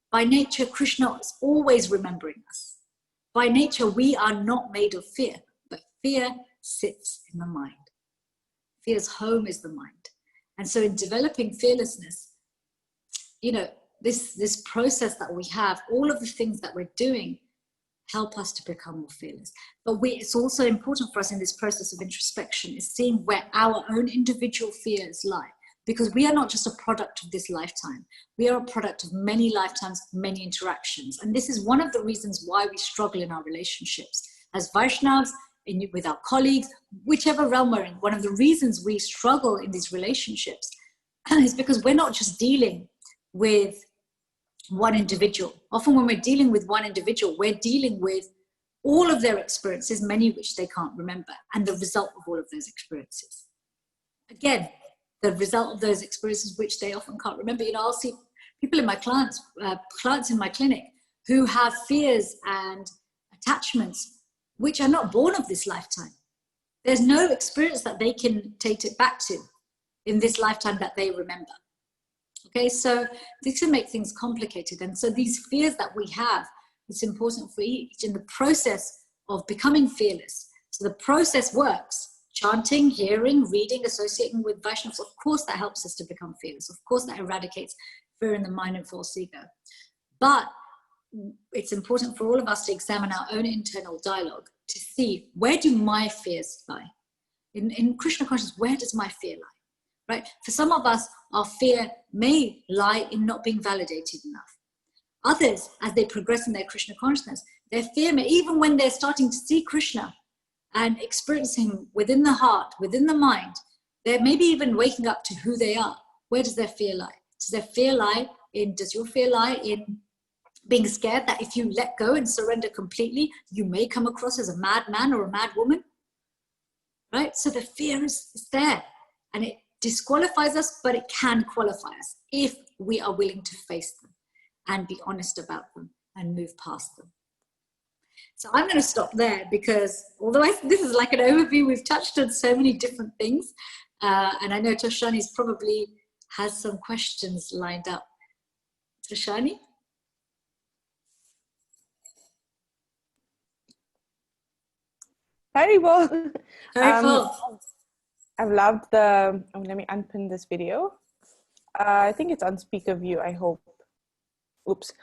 By nature, Krishna is always remembering us. By nature, we are not made of fear, but fear sits in the mind. Fear's home is the mind. And so in developing fearlessness, this process that we have, all of the things that we're doing help us to become more fearless. But it's also important for us in this process of introspection is seeing where our own individual fears lie. Because we are not just a product of this lifetime. We are a product of many lifetimes, many interactions. And this is one of the reasons why we struggle in our relationships. As Vaishnavas, with our colleagues, whichever realm we're in, one of the reasons we struggle in these relationships is because we're not just dealing with one individual. Often when we're dealing with one individual, we're dealing with all of their experiences, many of which they can't remember, and the result of all of those experiences. Again, the result of those experiences which they often can't remember. I'll see people in my clients in my clinic who have fears and attachments which are not born of this lifetime. There's no experience that they can take it back to in this lifetime that they remember. Okay, so this can make things complicated. And so these fears that we have, it's important for each in the process of becoming fearless. So the process works. Chanting, hearing, reading, associating with Vaishnavas, of course that helps us to become fearless. Of course that eradicates fear in the mind and false ego. But it's important for all of us to examine our own internal dialogue to see, where do my fears lie? In Krishna consciousness, where does my fear lie? Right? For some of us, our fear may lie in not being validated enough. Others, as they progress in their Krishna consciousness, their fear may, even when they're starting to see Krishna and experiencing within the heart, within the mind, they're maybe even waking up to who they are. Where does their fear lie? Does your fear lie in being scared that if you let go and surrender completely, you may come across as a madman or a mad woman, right? So the fear is there, and it disqualifies us, but it can qualify us if we are willing to face them and be honest about them and move past them. So I'm going to stop there, because although this is like an overview, we've touched on so many different things, and I know Toshani's probably has some questions lined up. Toshani? Very well. Well. I've loved the, let me unpin this video. I think it's on speaker view, I hope. Oops.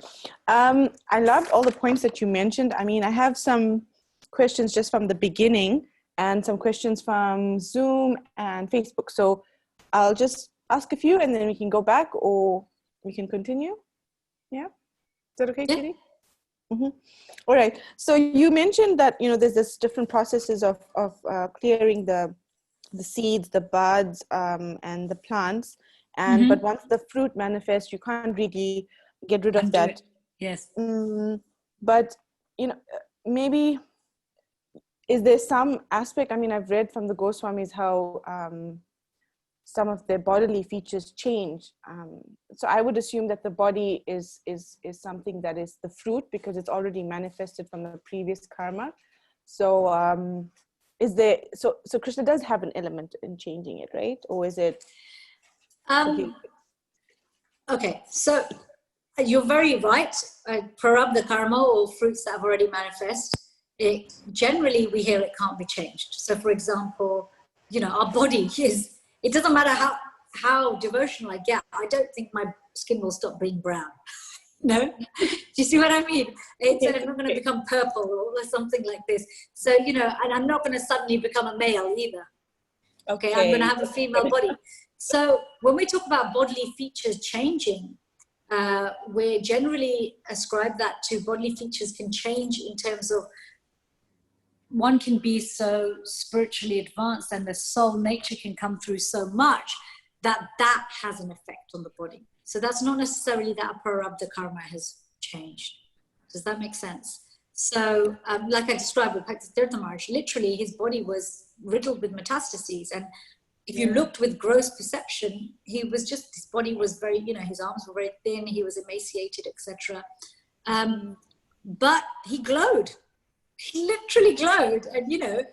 I loved all the points that you mentioned. I mean, I have some questions just from the beginning and some questions from Zoom and Facebook. So I'll just ask a few and then we can go back, or we can continue. Yeah? Is that okay, Yeah. Citi? Mm-hmm. All right. So you mentioned that, you know, there's this different processes of clearing the seeds, the buds, and the plants. And but once the fruit manifests, you can't really get rid of that. Yes. But, you know, maybe is there some aspect? I mean, I've read from the Goswamis how some of their bodily features change. So I would assume that the body is something that is the fruit, because it's already manifested from the previous karma. So is there, so Krishna does have an element in changing it, right? Or is it? Okay, so you're very right. Prarabdha karma, or fruits that have already manifest, generally we hear it can't be changed. So for example, you know, our body is, it doesn't matter how devotional I get, I don't think my skin will stop being brown. No? Do you see what I mean? It's not going to become purple or something like this. So, you know, and I'm not going to suddenly become a male either. Okay, I'm going to have a female body. So when we talk about bodily features changing, we generally ascribe that to bodily features can change in terms of, one can be so spiritually advanced and the soul nature can come through so much that has an effect on the body. So that's not necessarily that prarabdha karma has changed. Does that make sense? So like I described with Bhakti Tirtha Maharaj, literally his body was riddled with metastases, and if you looked with gross perception, his body was very, you know, his arms were very thin, he was emaciated, etc. But he glowed. He literally glowed. And, you know,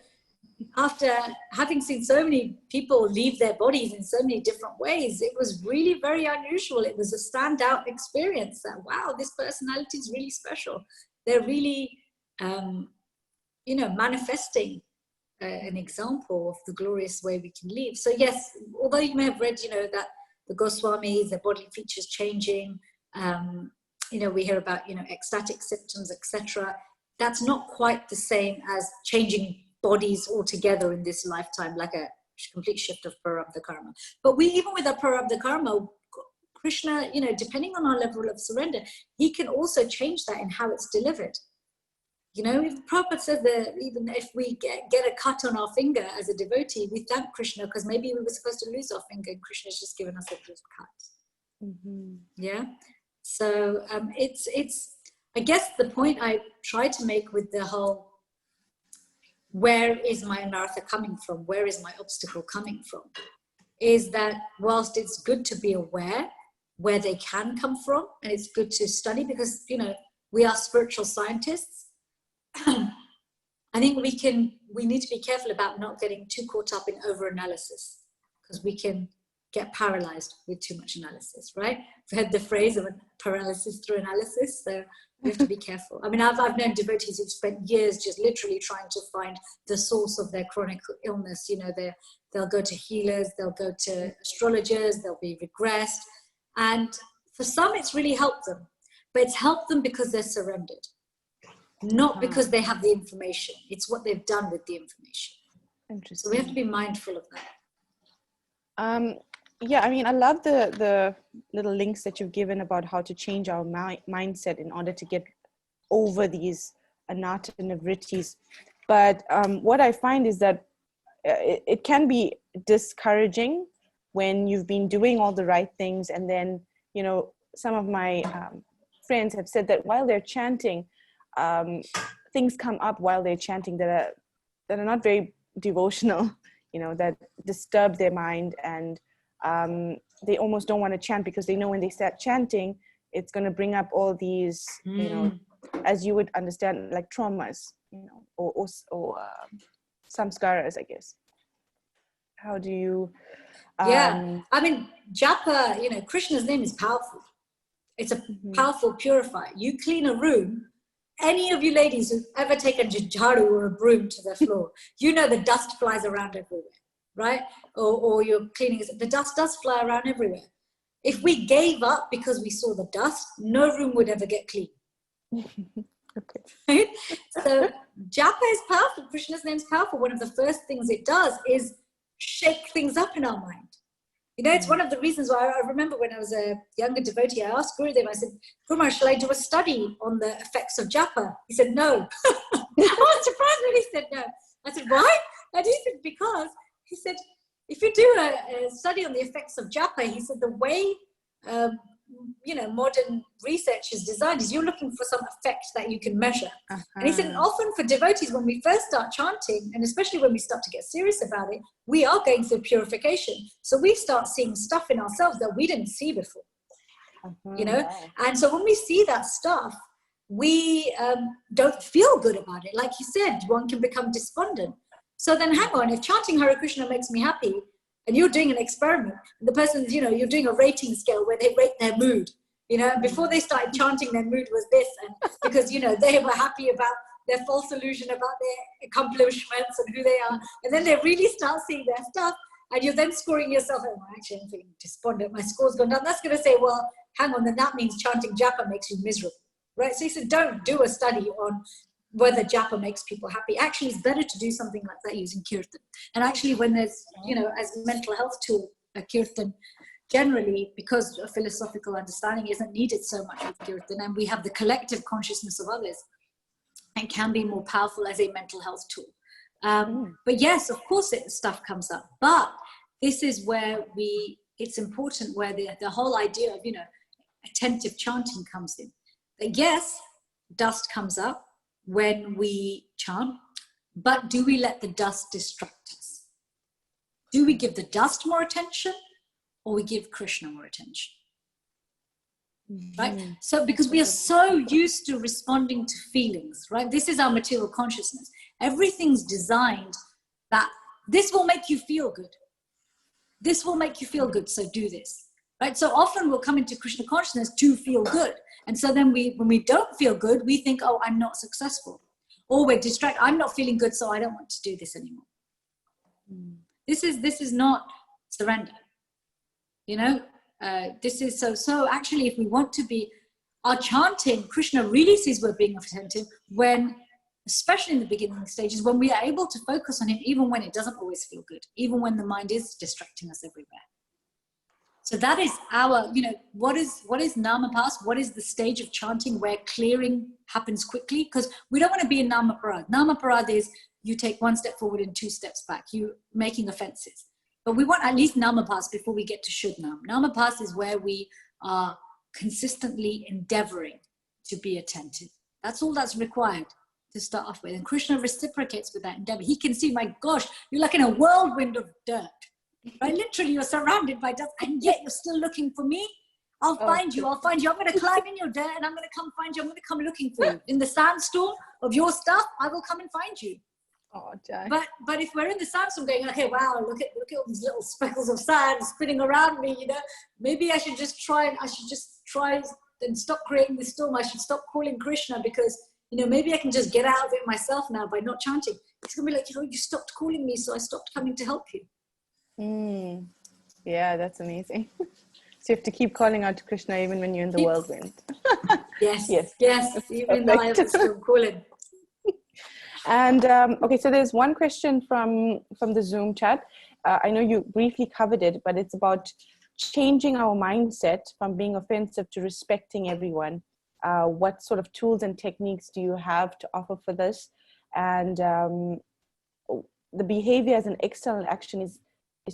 after having seen so many people leave their bodies in so many different ways, it was really very unusual. It was a standout experience that, wow, this personality is really special. They're really, you know, manifesting an example of the glorious way we can live. So yes, although you may have read, you know, that the Goswamis, their body features changing, you know, we hear about, you know, ecstatic symptoms, etc. That's not quite the same as changing bodies altogether in this lifetime, like a complete shift of prarabdha karma. But even with our prarabdha karma, Krishna, you know, depending on our level of surrender, he can also change that in how it's delivered. You know, if Prabhupada says that even if we get a cut on our finger as a devotee, we thank Krishna because maybe we were supposed to lose our finger and Krishna's just given us a good cut. Yeah. So it's I guess the point I try to make with the whole, where is my anartha coming from? Where is my obstacle coming from? Is that whilst it's good to be aware where they can come from, and it's good to study because, you know, we are spiritual scientists, I think we need to be careful about not getting too caught up in over-analysis, because we can get paralyzed with too much analysis, right? We've heard the phrase of paralysis through analysis, so we have to be careful. I mean, I've known devotees who've spent years just literally trying to find the source of their chronic illness. You know, they'll go to healers, they'll go to astrologers, they'll be regressed. And for some, it's really helped them, but it's helped them because they're surrendered, not because they have the information. It's what they've done with the information. Interesting. So we have to be mindful of that. Yeah, I mean, I love the little links that you've given about how to change our mindset in order to get over these Anartha and Nivritis. But what I find is that it can be discouraging when you've been doing all the right things, and then, you know, some of my friends have said that while they're chanting, things come up while they're chanting that are not very devotional, that disturb their mind, and they almost don't want to chant because they know when they start chanting, it's going to bring up all these, as you would understand, like traumas, or samskaras, I guess. How do you? I mean, japa, Krishna's name is powerful. It's a powerful purifier. You clean a room, any of you ladies who've ever taken a jharu or a broom to the floor, the dust flies around everywhere, right? Or you're cleaning, the dust does fly around everywhere. If we gave up because we saw the dust, no room would ever get clean. Okay. Right? So japa is powerful. Krishna's name is powerful. One of the first things it does is shake things up in our mind. It's one of the reasons why I remember when I was a younger devotee, I asked Gurudev, I said, Guru, shall I do a study on the effects of japa? He said, no. I was surprised when he said no. I said, why? And he said, because, he said, if you do a study on the effects of japa, he said, the way, modern research is designed is you're looking for some effect that you can measure. And he said, often for devotees, when we first start chanting, and especially when we start to get serious about it, we are going through purification. So we start seeing stuff in ourselves that we didn't see before, And so when we see that stuff, we don't feel good about it. Like you said, one can become despondent. So then hang on, if chanting Hare Krishna makes me happy, and you're doing an experiment, and the person's, you're doing a rating scale where they rate their mood, before they started chanting, their mood was this, and because, they were happy about their false illusion about their accomplishments and who they are, and then they really start seeing their stuff, and you're then scoring yourself, actually I'm feeling despondent, my score's gone down. That's going to say, well, hang on, then that means chanting japa makes you miserable, right? So he said, don't do a study on whether japa makes people happy. Actually, it's better to do something like that using kirtan. And actually, when there's, as a mental health tool, a kirtan, generally, because a philosophical understanding isn't needed so much with kirtan, and we have the collective consciousness of others, it can be more powerful as a mental health tool. But yes, of course, stuff comes up. But this is where it's important, where the whole idea of, attentive chanting comes in. That yes, dust comes up when we chant, but do we let the dust distract us? Do we give the dust more attention, or we give Krishna more attention? Right? So because we are so used to responding to feelings, right? This is our material consciousness. Everything's designed that this will make you feel good. This will make you feel good, so do this. Right? So often we'll come into Krishna consciousness to feel good. And so then when we don't feel good, we think, oh, I'm not successful. Or we're distracted. I'm not feeling good, so I don't want to do this anymore. This is not surrender. This is so actually, if we want to be, our chanting, Krishna really sees we're being attentive when, especially in the beginning stages, when we are able to focus on him, even when it doesn't always feel good, even when the mind is distracting us everywhere. So that is our, what is namapas? What is the stage of chanting where clearing happens quickly? Because we don't want to be in namaparad. Namaparad is you take one step forward and 2 steps back. You making offenses. But we want at least namapas before we get to shuddhnam. Namapas is where we are consistently endeavoring to be attentive. That's all that's required to start off with. And Krishna reciprocates with that endeavor. He can see, my gosh, you're like in a whirlwind of dirt. Right? Literally, you're surrounded by dust, and yet you're still looking for me. I'll find you. I'm going to climb in your dirt, and I'm going to come find you. I'm going to come looking for you. In the sandstorm of your stuff, I will come and find you. Oh, Jai. But if we're in the sandstorm going, okay, wow, look at all these little speckles of sand spinning around me, maybe I should just try and stop creating this storm. I should stop calling Krishna because, maybe I can just get out of it myself now by not chanting. It's going to be like, you stopped calling me, so I stopped coming to help you. Yeah, that's amazing. So you have to keep calling out to Krishna even when you're in the whirlwind. Yes, even though I am still calling. And okay, so there's one question from the Zoom chat. I know you briefly covered it, but it's about changing our mindset from being offensive to respecting everyone. What sort of tools and techniques do you have to offer for this? And the behavior as an external action is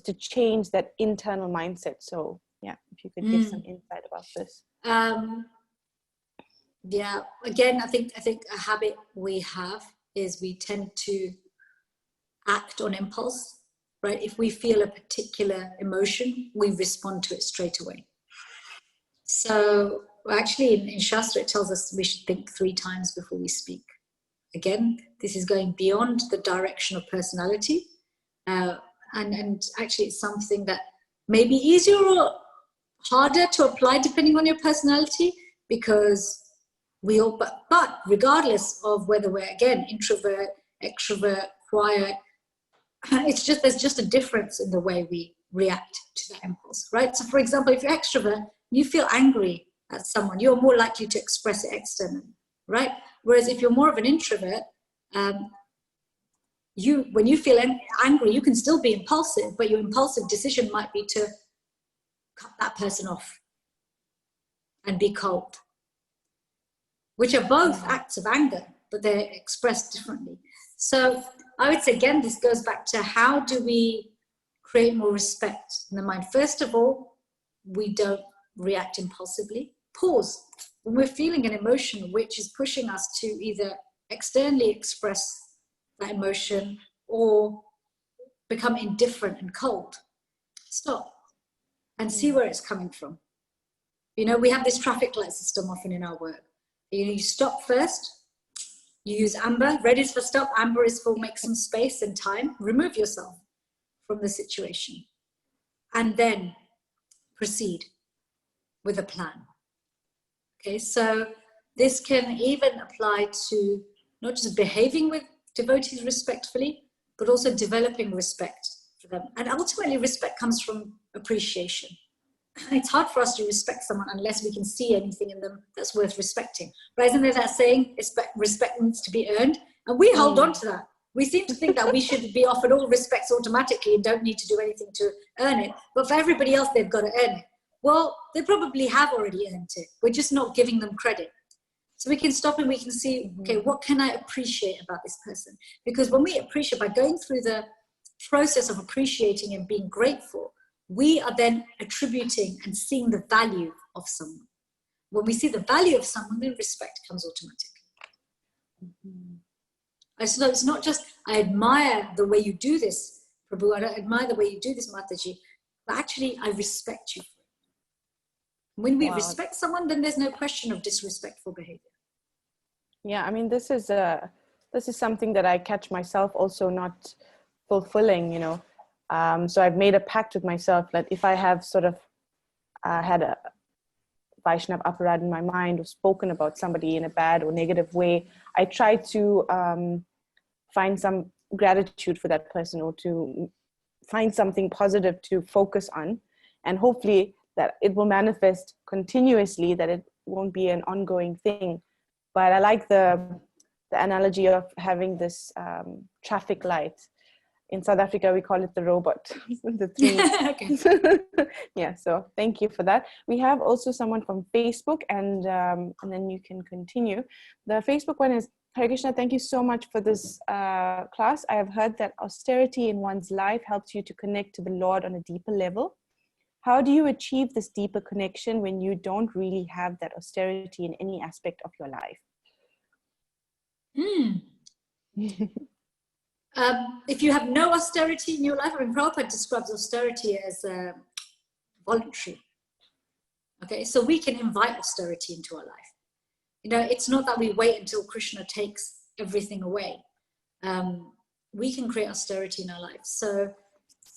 to change that internal mindset. So yeah, if you could give some insight about this. Yeah, again, I think a habit we have is we tend to act on impulse, right? If we feel a particular emotion, we respond to it straight away. So actually in Shastra, it tells us we should think 3 times before we speak. Again, this is going beyond the direction of personality. And actually it's something that may be easier or harder to apply depending on your personality, because we all, but regardless of whether we're, again, introvert, extrovert, quiet, it's just, there's just a difference in the way we react to that impulse, right? So for example, if you're extrovert, you feel angry at someone, you're more likely to express it externally, right? Whereas if you're more of an introvert, when you feel angry, you can still be impulsive, but your impulsive decision might be to cut that person off and be cold, which are both acts of anger, but they're expressed differently. So I would say, again, this goes back to how do we create more respect in the mind? First of all, we don't react impulsively. Pause. When we're feeling an emotion which is pushing us to either externally express that emotion or become indifferent and cold, stop and see where it's coming from. You know, we have this traffic light system often in our work. You stop first, you use amber. Red is for stop, amber is for make some space and time. Remove yourself from the situation and then proceed with a plan. Okay, so this can even apply to not just behaving with devotees respectfully, but also developing respect for them. And ultimately, respect comes from appreciation. It's hard for us to respect someone unless we can see anything in them that's worth respecting. Right? Isn't there that saying, respect needs to be earned? And we hold on to that. We seem to think that we should be offered all respects automatically and don't need to do anything to earn it. But for everybody else, they've got to earn it. Well, they probably have already earned it. We're just not giving them credit. So we can stop and we can see, okay, what can I appreciate about this person? Because when we appreciate, by going through the process of appreciating and being grateful, we are then attributing and seeing the value of someone. When we see the value of someone, then respect comes automatically. So it's not just, I admire the way you do this, Prabhu, I admire the way you do this, Mataji, but actually I respect you for it. When we respect someone, then there's no question of disrespectful behavior. Yeah, I mean, this is something that I catch myself also not fulfilling, you know. So I've made a pact with myself that if I have sort of had a Vaishnav aparad in my mind or spoken about somebody in a bad or negative way, I try to find some gratitude for that person or to find something positive to focus on, and hopefully that it will manifest continuously, that it won't be an ongoing thing. But I like the analogy of having this traffic light. In South Africa, we call it the robot. The three. Yeah, so thank you for that. We have also someone from Facebook, and then you can continue. The Facebook one is, Hare Krishna, thank you so much for this class. I have heard that austerity in one's life helps you to connect to the Lord on a deeper level. How do you achieve this deeper connection when you don't really have that austerity in any aspect of your life? If you have no austerity in your life, I mean, Prabhupada describes austerity as voluntary. Okay, so we can invite austerity into our life. You know, it's not that we wait until Krishna takes everything away. We can create austerity in our life. So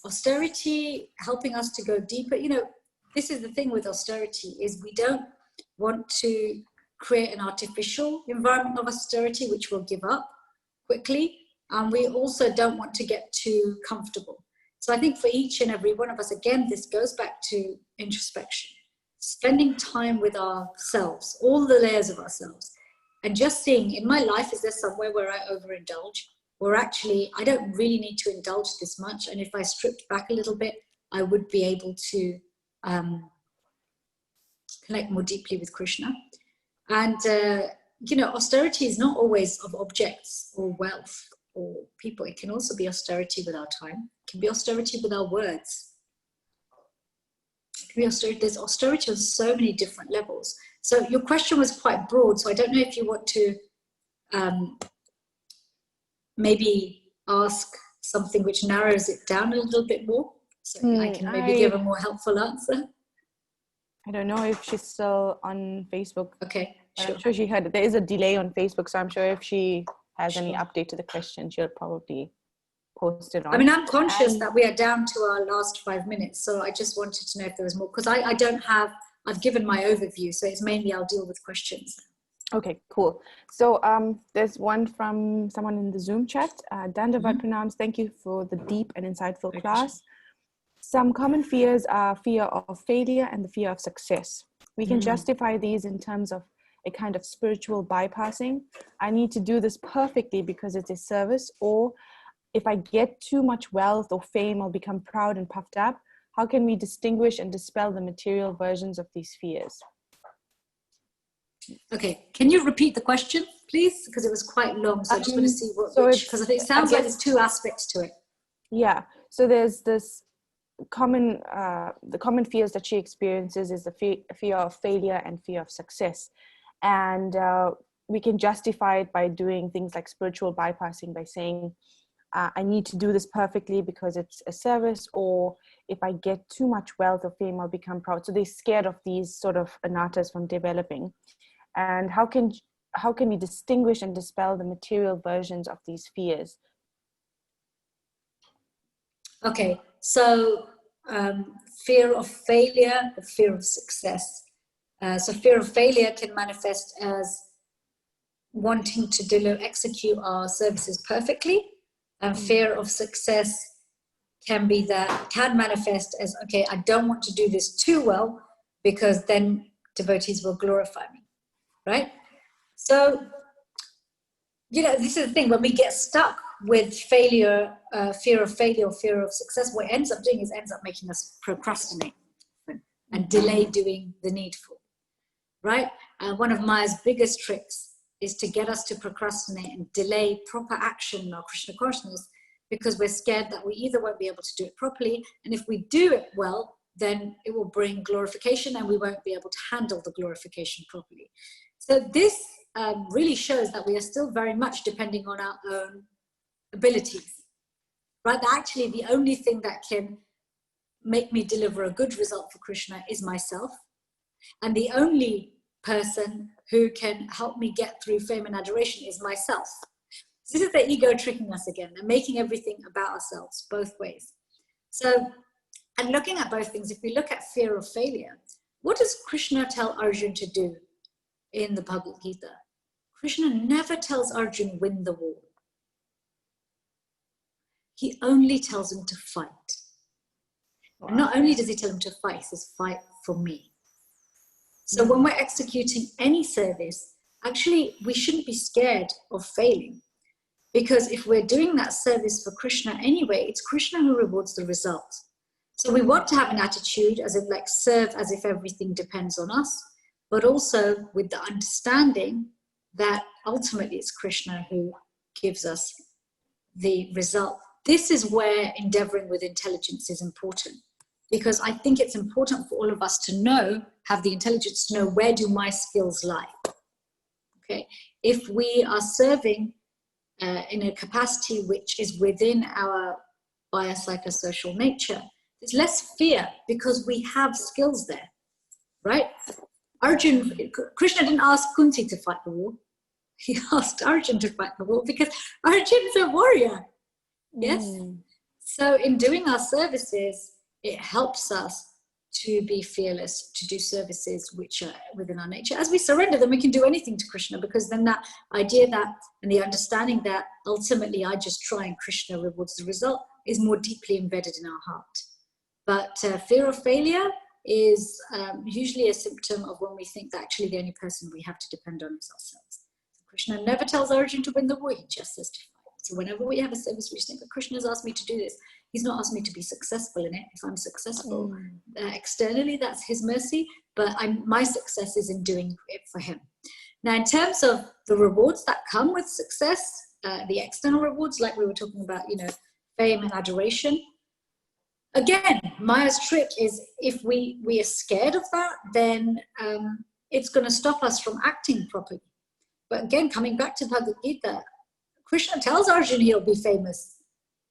austerity helping us to go deeper. You know, this is the thing with austerity, is we don't want to create an artificial environment of austerity, which we'll give up quickly. And we also don't want to get too comfortable. So I think for each and every one of us, again, this goes back to introspection, spending time with ourselves, all the layers of ourselves, and just seeing, in my life, is there somewhere where I overindulge? Or actually, I don't really need to indulge this much. And if I stripped back a little bit, I would be able to connect more deeply with Krishna. And, you know, austerity is not always of objects or wealth or people. It can also be austerity with our time. It can be austerity with our words. It can be austerity. There's austerity on so many different levels. So your question was quite broad, so I don't know if you want to maybe ask something which narrows it down a little bit more, so I can maybe give a more helpful answer. I don't know if she's still on Facebook. Okay, sure. I'm sure she heard it. There is a delay on Facebook, so I'm sure if she has any update to the question, she'll probably post it on. I mean, I'm conscious that we are down to our last 5 minutes, so I just wanted to know if there was more, because I don't have, I've given my overview, so it's mainly I'll deal with questions. Okay, cool. So there's one from someone in the Zoom chat. Dandavat pronouns, thank you for the deep and insightful class. Some common fears are fear of failure and the fear of success. We can justify these in terms of a kind of spiritual bypassing. I need to do this perfectly because it's a service, or if I get too much wealth or fame, I'll become proud and puffed up. How can we distinguish and dispel the material versions of these fears? Okay, can you repeat the question, please? Because it was quite long, so I just want to see what, because it sounds like there's two aspects to it. Yeah, so there's this common, the common fears that she experiences is the fear of failure and fear of success. And we can justify it by doing things like spiritual bypassing, by saying, I need to do this perfectly because it's a service, or if I get too much wealth or fame, I'll become proud. So they're scared of these sort of anarthas from developing. And how can we distinguish and dispel the material versions of these fears? Okay, so fear of failure, the fear of success. So fear of failure can manifest as wanting to execute our services perfectly, and fear of success can manifest as, okay, I don't want to do this too well because then devotees will glorify me, right? So, you know, this is the thing, when we get stuck with failure, fear of failure or fear of success, what it ends up doing is making us procrastinate and delay doing the needful, right? One of Maya's biggest tricks is to get us to procrastinate and delay proper action in our Krishna consciousness, because we're scared that we either won't be able to do it properly, and if we do it well, then it will bring glorification and we won't be able to handle the glorification properly. So this really shows that we are still very much depending on our own abilities, right? Actually, the only thing that can make me deliver a good result for Krishna is myself, and the only person who can help me get through fame and adoration is myself. This is the ego tricking us again and making everything about ourselves both ways. So, and looking at both things, if we look at fear of failure, what does Krishna tell Arjuna to do in the Bhagavad-Gita? Krishna never tells Arjuna win the war. He only tells him to fight. Wow. And not only does he tell him to fight, he says, fight for me. So when we're executing any service, actually, we shouldn't be scared of failing. Because if we're doing that service for Krishna anyway, it's Krishna who rewards the result. So we want to have an attitude as if like serve as if everything depends on us, but also with the understanding that ultimately it's Krishna who gives us the result. This is where endeavoring with intelligence is important, because I think it's important for all of us to know, have the intelligence to know, where do my skills lie? Okay, if we are serving in a capacity which is within our biopsychosocial nature, there's less fear because we have skills there, right? Krishna didn't ask Kunti to fight the war. He asked Arjuna to fight the war because Arjuna's a warrior. Yes? So in doing our services, it helps us to be fearless, to do services which are within our nature. As we surrender, then we can do anything to Krishna, because then that idea that, and the understanding that ultimately I just try and Krishna rewards the result is more deeply embedded in our heart. But fear of failure is usually a symptom of when we think that actually the only person we have to depend on is ourselves. So Krishna never tells Arjuna to win the war, he just says to fight. So whenever we have a service, we think that Krishna has asked me to do this. He's not asked me to be successful in it. If I'm successful externally, that's his mercy, but my success is in doing it for him. Now, in terms of the rewards that come with success, the external rewards, like we were talking about, you know, fame and adoration, again, Maya's trick is if we are scared of that, then it's going to stop us from acting properly. But again, coming back to Bhagavad-Gita, Krishna tells Arjuna he'll be famous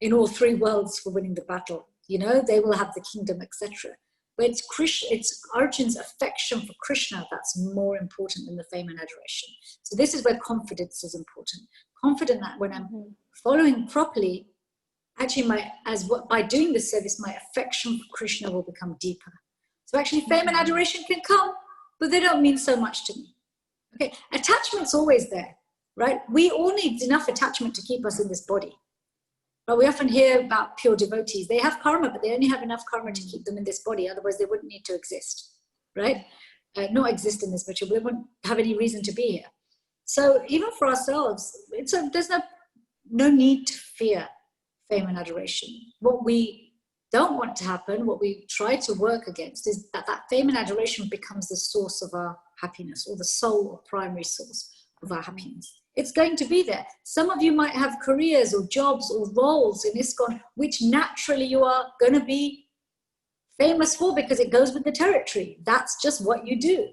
in all three worlds for winning the battle. You know, they will have the kingdom, etc. But it's Arjuna's affection for Krishna that's more important than the fame and adoration. So this is where confidence is important. Confident that when I'm following properly, actually by doing this service, my affection for Krishna will become deeper. So actually fame and adoration can come, but they don't mean so much to me. Okay, attachment's always there, right? We all need enough attachment to keep us in this body. But we often hear about pure devotees. They have karma, but they only have enough karma to keep them in this body. Otherwise, they wouldn't need to exist, right? Not exist in this body. They wouldn't have any reason to be here. So even for ourselves, there's no need to fear fame and adoration. What we don't want to happen, what we try to work against, is that fame and adoration becomes the source of our happiness, or the sole or primary source of our happiness. It's going to be there. Some of you might have careers or jobs or roles in ISKCON which naturally you are going to be famous for because it goes with the territory. That's just what you do.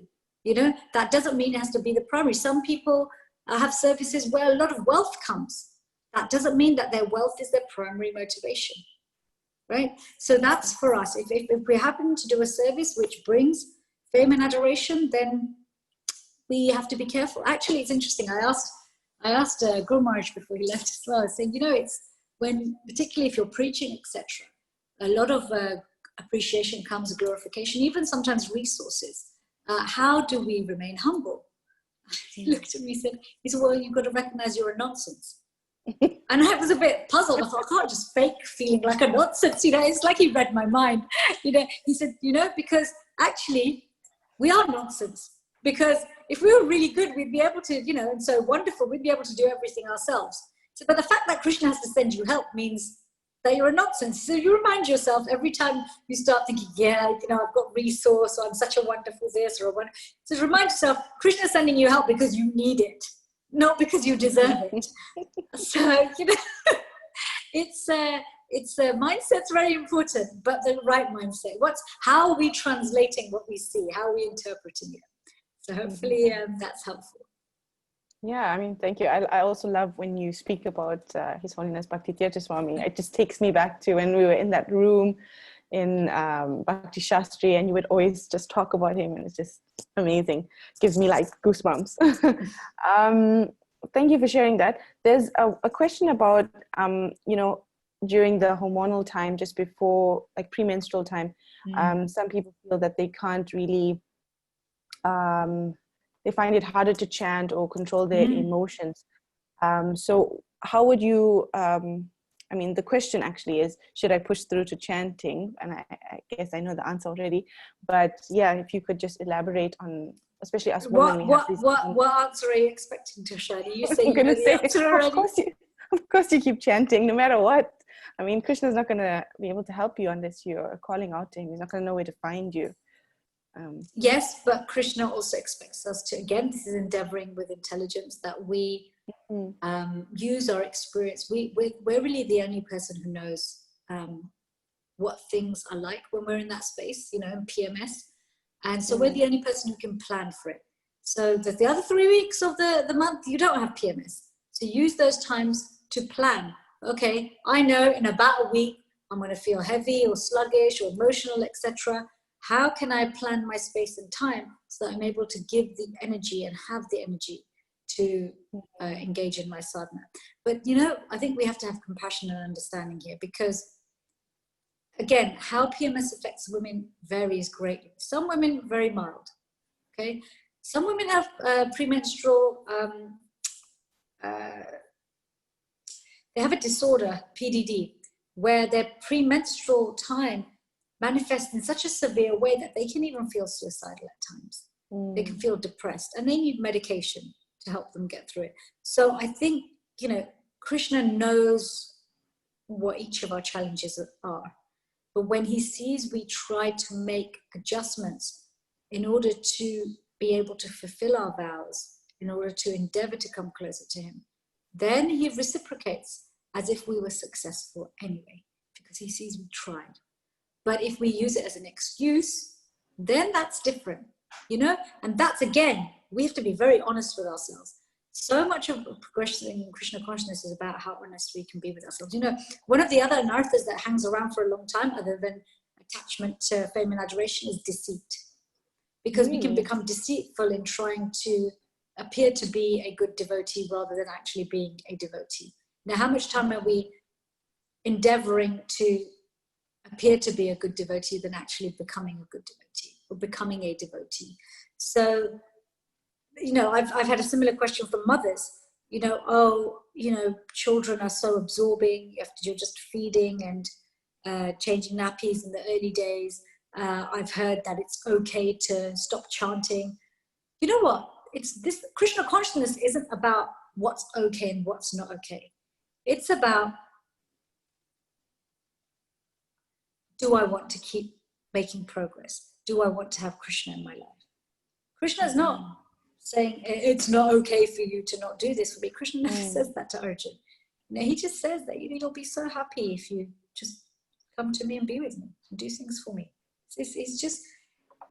You know, that doesn't mean it has to be the primary. Some people have services where a lot of wealth comes. That doesn't mean that their wealth is their primary motivation, right? So that's for us. If we happen to do a service which brings fame and adoration, then we have to be careful. Actually, it's interesting. I asked Guru Maharaj before he left as well, saying, you know, it's when, particularly if you're preaching, etc., a lot of appreciation comes, glorification, even sometimes resources. How do we remain humble? He looked at me and said, well, you've got to recognize you're a nonsense. And I was a bit puzzled. I thought, I can't just fake feeling like a nonsense. You know, it's like he read my mind. You know, he said, you know, because actually we are nonsense. Because if we were really good, we'd be able to, you know, and so wonderful, we'd be able to do everything ourselves. So, but the fact that Krishna has to send you help means that you're a nonsense. So you remind yourself every time you start thinking, yeah, you know, I've got resource, or I'm such a wonderful this or a wonderful. So remind yourself, Krishna's sending you help because you need it, not because you deserve it. So, you know, it's mindset's very important, but the right mindset. How are we translating what we see? How are we interpreting it? So hopefully that's helpful. Yeah, I mean, thank you. I also love when you speak about His Holiness Bhakti Tirtha Swami. It just takes me back to when we were in that room in Bhakti Shastri, and you would always just talk about him, and it's just amazing. Gives me like goosebumps. Thank you for sharing that. There's a question about, you know, during the hormonal time, just before, like premenstrual time, some people feel that they can't really, they find it harder to chant or control their emotions. So how would you, I mean, the question actually is, should I push through to chanting? And I guess I know the answer already, but yeah, if you could just elaborate on, especially us women. What answer are you expecting to share? You say I'm going to say, answer already? Of course you keep chanting no matter what. I mean, Krishna's not going to be able to help you unless you're calling out to him. He's not going to know where to find you. Yes, but Krishna also expects us to, again, this is endeavoring with intelligence, that we use our experience. We're really the only person who knows what things are like when we're in that space, you know, in PMS. And so we're the only person who can plan for it. So that the other 3 weeks of the month, you don't have PMS. So use those times to plan. Okay, I know in about a week, I'm going to feel heavy or sluggish or emotional, etc. How can I plan my space and time so that I'm able to give the energy and have the energy to engage in my sadhana? But, you know, I think we have to have compassion and understanding here, because, again, how PMS affects women varies greatly. Some women, very mild, okay? Some women have premenstrual, they have a disorder, PDD, where their premenstrual time manifest in such a severe way that they can even feel suicidal at times. They can feel depressed, and they need medication to help them get through it. So I think, you know, Krishna knows what each of our challenges are. But when he sees we try to make adjustments in order to be able to fulfill our vows, in order to endeavor to come closer to him, then he reciprocates as if we were successful anyway, because he sees we tried. But if we use it as an excuse, then that's different. you know? And that's, again, we have to be very honest with ourselves. So much of progression in Krishna consciousness is about how honest we can be with ourselves. You know, one of the other anarthas that hangs around for a long time, other than attachment to fame and adoration, is deceit. Because we can become deceitful in trying to appear to be a good devotee rather than actually being a devotee. Now, how much time are we endeavoring to appear to be a good devotee than actually becoming a good devotee or becoming a devotee? So, you know, I've had a similar question from mothers. You know, oh, you know, children are so absorbing. You're just feeding and changing nappies in the early days. I've heard that it's okay to stop chanting. You know what? It's this Krishna consciousness isn't about what's okay and what's not okay. It's about, do I want to keep making progress? Do I want to have Krishna in my life? Krishna is not saying it's not okay for you to not do this for me. Krishna never says that to Arjuna. You know, he just says that, you know, you'll be so happy if you just come to me and be with me and do things for me. It's just,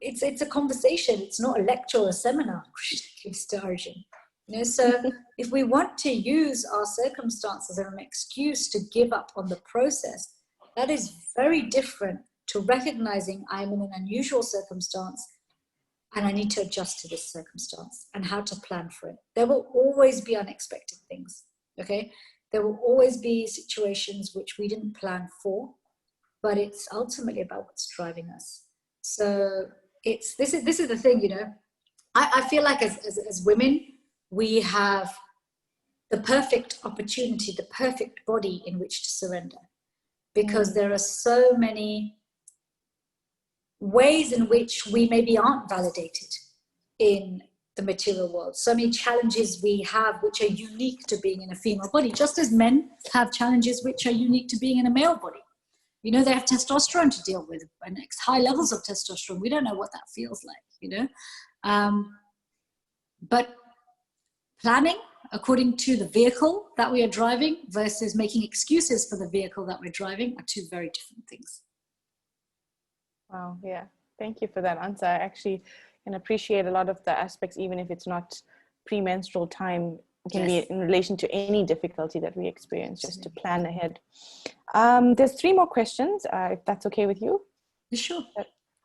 it's a conversation. It's not a lecture or a seminar Krishna gives to Arjuna. You know, so if we want to use our circumstances as an excuse to give up on the process, that is very different to recognizing I'm in an unusual circumstance and I need to adjust to this circumstance and how to plan for it. There will always be unexpected things, okay? There will always be situations which we didn't plan for, but it's ultimately about what's driving us. So this is the thing, you know. I feel like as women, we have the perfect opportunity, the perfect body in which to surrender, because there are so many ways in which we maybe aren't validated in the material world. So many challenges we have which are unique to being in a female body, just as men have challenges which are unique to being in a male body. You know, they have testosterone to deal with and high levels of testosterone. We don't know what that feels like, you know. But planning according to the vehicle that we are driving versus making excuses for the vehicle that we're driving are two very different things. Wow, yeah. Thank you for that answer. I actually can appreciate a lot of the aspects, even if it's not premenstrual time. It can be in relation to any difficulty that we experience, just to plan ahead. There's 3 more questions, if that's okay with you. Sure.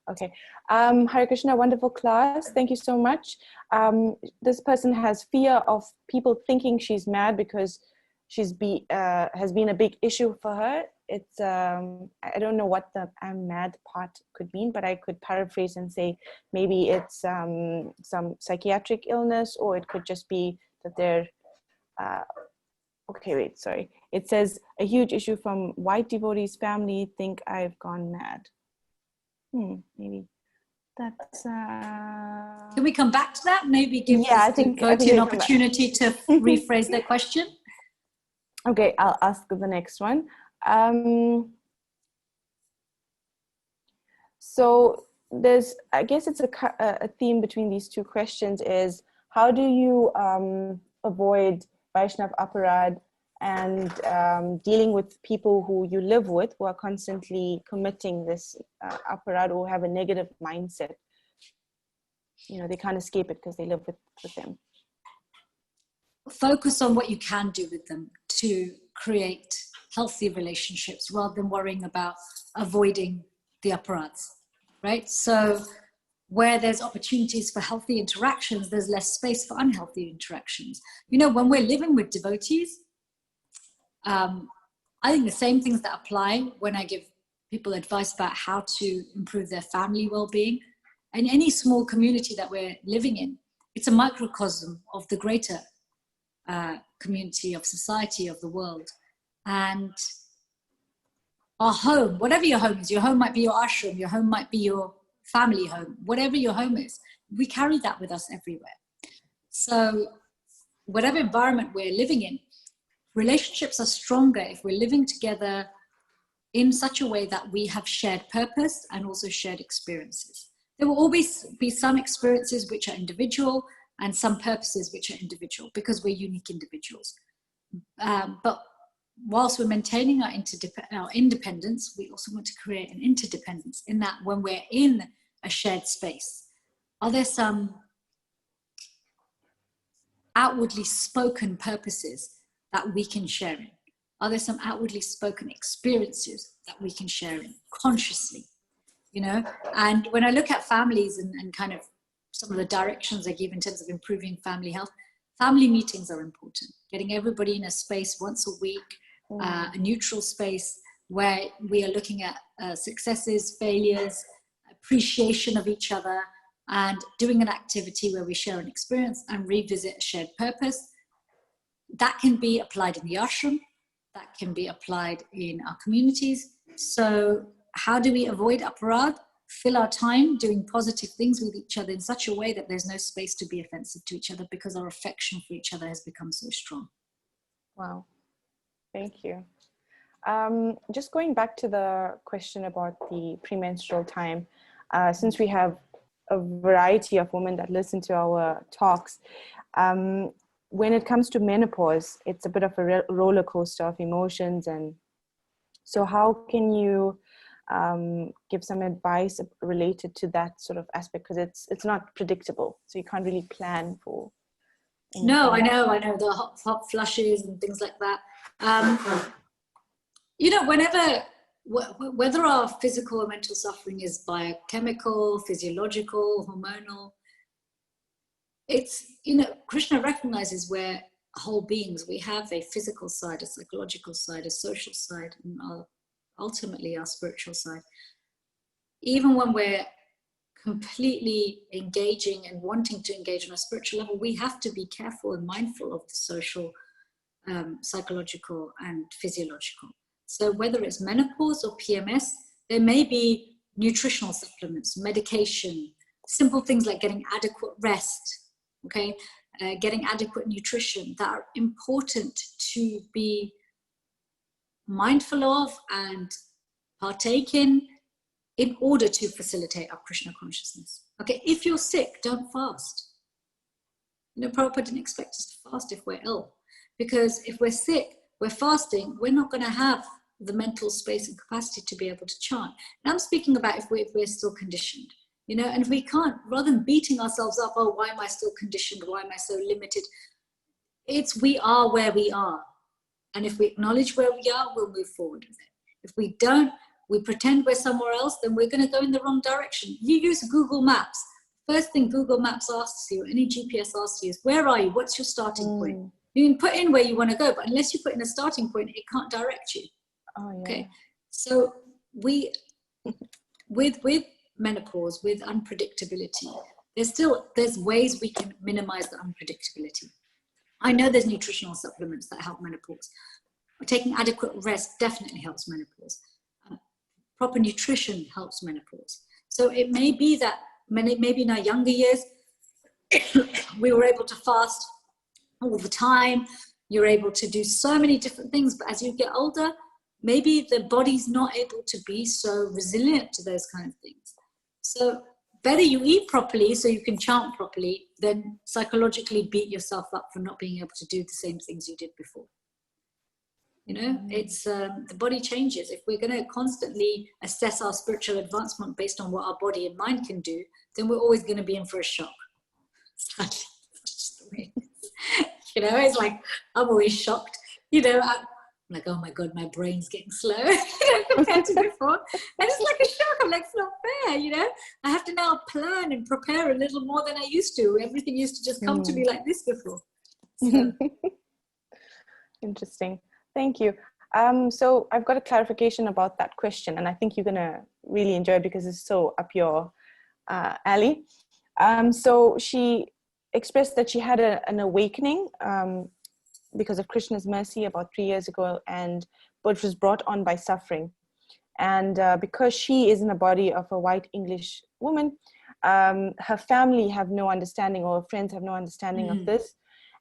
Okay. Hare Krishna, wonderful class. Thank you so much. This person has fear of people thinking she's mad because has been a big issue for her. It's I don't know what the I'm mad part could mean, but I could paraphrase and say maybe it's some psychiatric illness, or it could just be that they're okay, wait, sorry. It says a huge issue from white devotees family think I've gone mad. Maybe that's Can we come back to that? Maybe give I think an opportunity to rephrase their question. Okay, I'll ask the next one. So there's, I guess it's a theme between these 2 questions is, how do you avoid Vaishnav aparad and dealing with people who you live with who are constantly committing this aparad or have a negative mindset? You know, they can't escape it because they live with them. Focus on what you can do with them to create healthy relationships rather than worrying about avoiding the aparads, right? So where there's opportunities for healthy interactions, there's less space for unhealthy interactions. You know, when we're living with devotees, I think the same things that apply when I give people advice about how to improve their family well-being. And any small community that we're living in, it's a microcosm of the greater community of society, of the world. And our home, whatever your home is, your home might be your ashram, your home might be your family home, whatever your home is, we carry that with us everywhere. So whatever environment we're living in, relationships are stronger if we're living together in such a way that we have shared purpose and also shared experiences. There will always be some experiences which are individual and some purposes which are individual, because we're unique individuals. But whilst we're maintaining our independence, we also want to create an interdependence in that when we're in a shared space, are there some outwardly spoken purposes that we can share in? Are there some outwardly spoken experiences that we can share in consciously? You know, and when I look at families and kind of some of the directions I give in terms of improving family health, family meetings are important. Getting everybody in a space once a week, a neutral space where we are looking at successes, failures, appreciation of each other, and doing an activity where we share an experience and revisit a shared purpose. That can be applied in the ashram, that can be applied in our communities. So how do we avoid aparadh? Fill our time doing positive things with each other in such a way that there's no space to be offensive to each other, because our affection for each other has become so strong. Wow, thank you. Just going back to the question about the premenstrual time, since we have a variety of women that listen to our talks, when it comes to menopause, it's a bit of a roller coaster of emotions. And so how can you give some advice related to that sort of aspect? Because it's not predictable, so you can't really plan for anything. No, I know the hot flushes and things like that. You know, whether our physical or mental suffering is biochemical, physiological, hormonal, it's, you know, Krishna recognizes we're whole beings. We have a physical side, a psychological side, a social side, and ultimately our spiritual side. Even when we're completely engaging and wanting to engage on a spiritual level, we have to be careful and mindful of the social, psychological and physiological. So whether it's menopause or PMS, there may be nutritional supplements, medication, simple things like getting adequate rest, okay, getting adequate nutrition that are important to be mindful of and partake in order to facilitate our Krishna consciousness. Okay, if you're sick, don't fast. You know, Prabhupada didn't expect us to fast if we're ill, because if we're sick, we're fasting, we're not going to have the mental space and capacity to be able to chant. And I'm speaking about if we're still conditioned, you know, and if we can't, rather than beating ourselves up, oh, why am I still conditioned? Why am I so limited? It's we are where we are. And if we acknowledge where we are, we'll move forward with it. If we don't, we pretend we're somewhere else, then we're going to go in the wrong direction. You use Google Maps. First thing Google Maps asks you, any GPS asks you is, where are you? What's your starting point? You can put in where you want to go, but unless you put in a starting point, it can't direct you. Oh, yeah. Okay, so with menopause, with unpredictability, there's ways we can minimize the unpredictability. I know there's nutritional supplements that help menopause. Taking adequate rest definitely helps menopause. Proper nutrition helps menopause. So it may be that maybe in our younger years, we were able to fast all the time. You're able to do so many different things, but as you get older, maybe the body's not able to be so resilient to those kind of things. So better you eat properly so you can chant properly than psychologically beat yourself up for not being able to do the same things you did before. You know, it's the body changes. If we're going to constantly assess our spiritual advancement based on what our body and mind can do, then we're always going to be in for a shock. Sadly, that's just the way it is. You know, it's like, I'm always shocked. You know, I'm like, oh my God, my brain's getting slow, you know, compared to before. And it's like a shock. I'm like, it's not fair, you know. I have to now plan and prepare a little more than I used to. Everything used to just come to me like this before. So. Interesting. Thank you. So I've got a clarification about that question, and I think you're going to really enjoy it because it's so up your alley. So she expressed that she had an awakening because of Krishna's mercy about 3 years ago, and but was brought on by suffering. And because she is in the body of a white English woman, her family have no understanding, or friends have no understanding of this.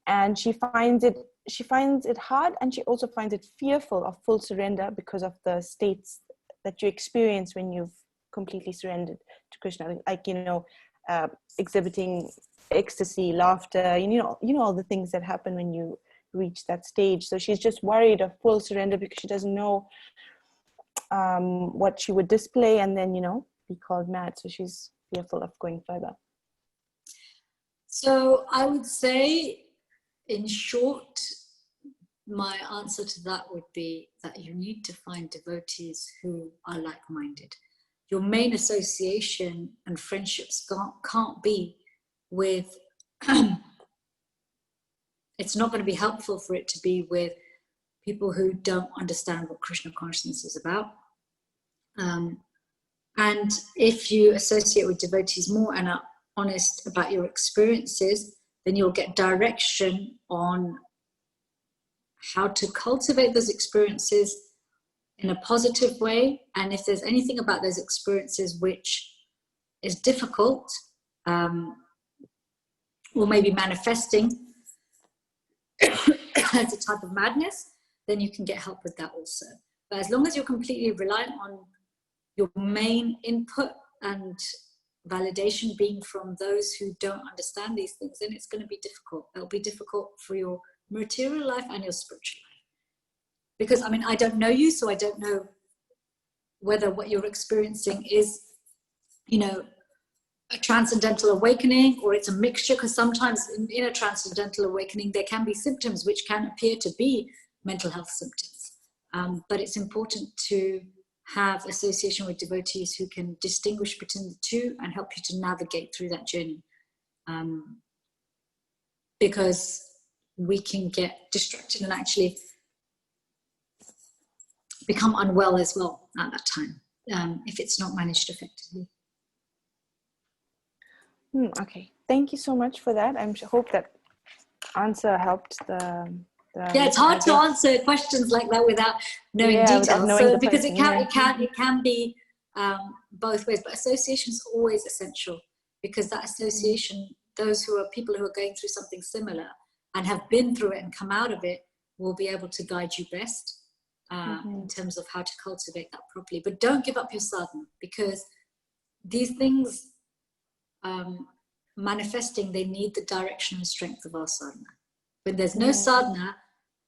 And she finds it hard, and she also finds it fearful of full surrender because of the states that you experience when you've completely surrendered to Krishna, like, you know, exhibiting ecstasy, laughter, you know all the things that happen when you reach that stage. So she's just worried of full surrender because she doesn't know what she would display and then, you know, be called mad. So she's fearful of going further. So I would say, in short, my answer to that would be that you need to find devotees who are like-minded. Your main association and friendships can't be with, it's not going to be helpful for it to be with people who don't understand what Krishna consciousness is about. And if you associate with devotees more and are honest about your experiences, then you'll get direction on how to cultivate those experiences in a positive way. And if there's anything about those experiences which is difficult, or maybe manifesting as a type of madness, then you can get help with that also. But as long as you're completely reliant on your main input and validation being from those who don't understand these things, then it's going to be difficult. It'll be difficult for your material life and your spiritual life. Because, I mean, I don't know you, so I don't know whether what you're experiencing is, you know, a transcendental awakening, or it's a mixture, because sometimes in a transcendental awakening, there can be symptoms which can appear to be mental health symptoms. But it's important to have association with devotees who can distinguish between the two and help you to navigate through that journey. Because we can get distracted and actually become unwell as well at that time, if it's not managed effectively. Okay, thank you so much for that. I hope that answer helped the yeah, it's hard to answer questions like that without knowing details. Without knowing because person, it can be both ways, but association is always essential, because that association, those who are people who are going through something similar and have been through it and come out of it, will be able to guide you best in terms of how to cultivate that properly. But don't give up your sadhana, because these things manifesting, they need the direction and strength of our sadhana. When there's no sadhana,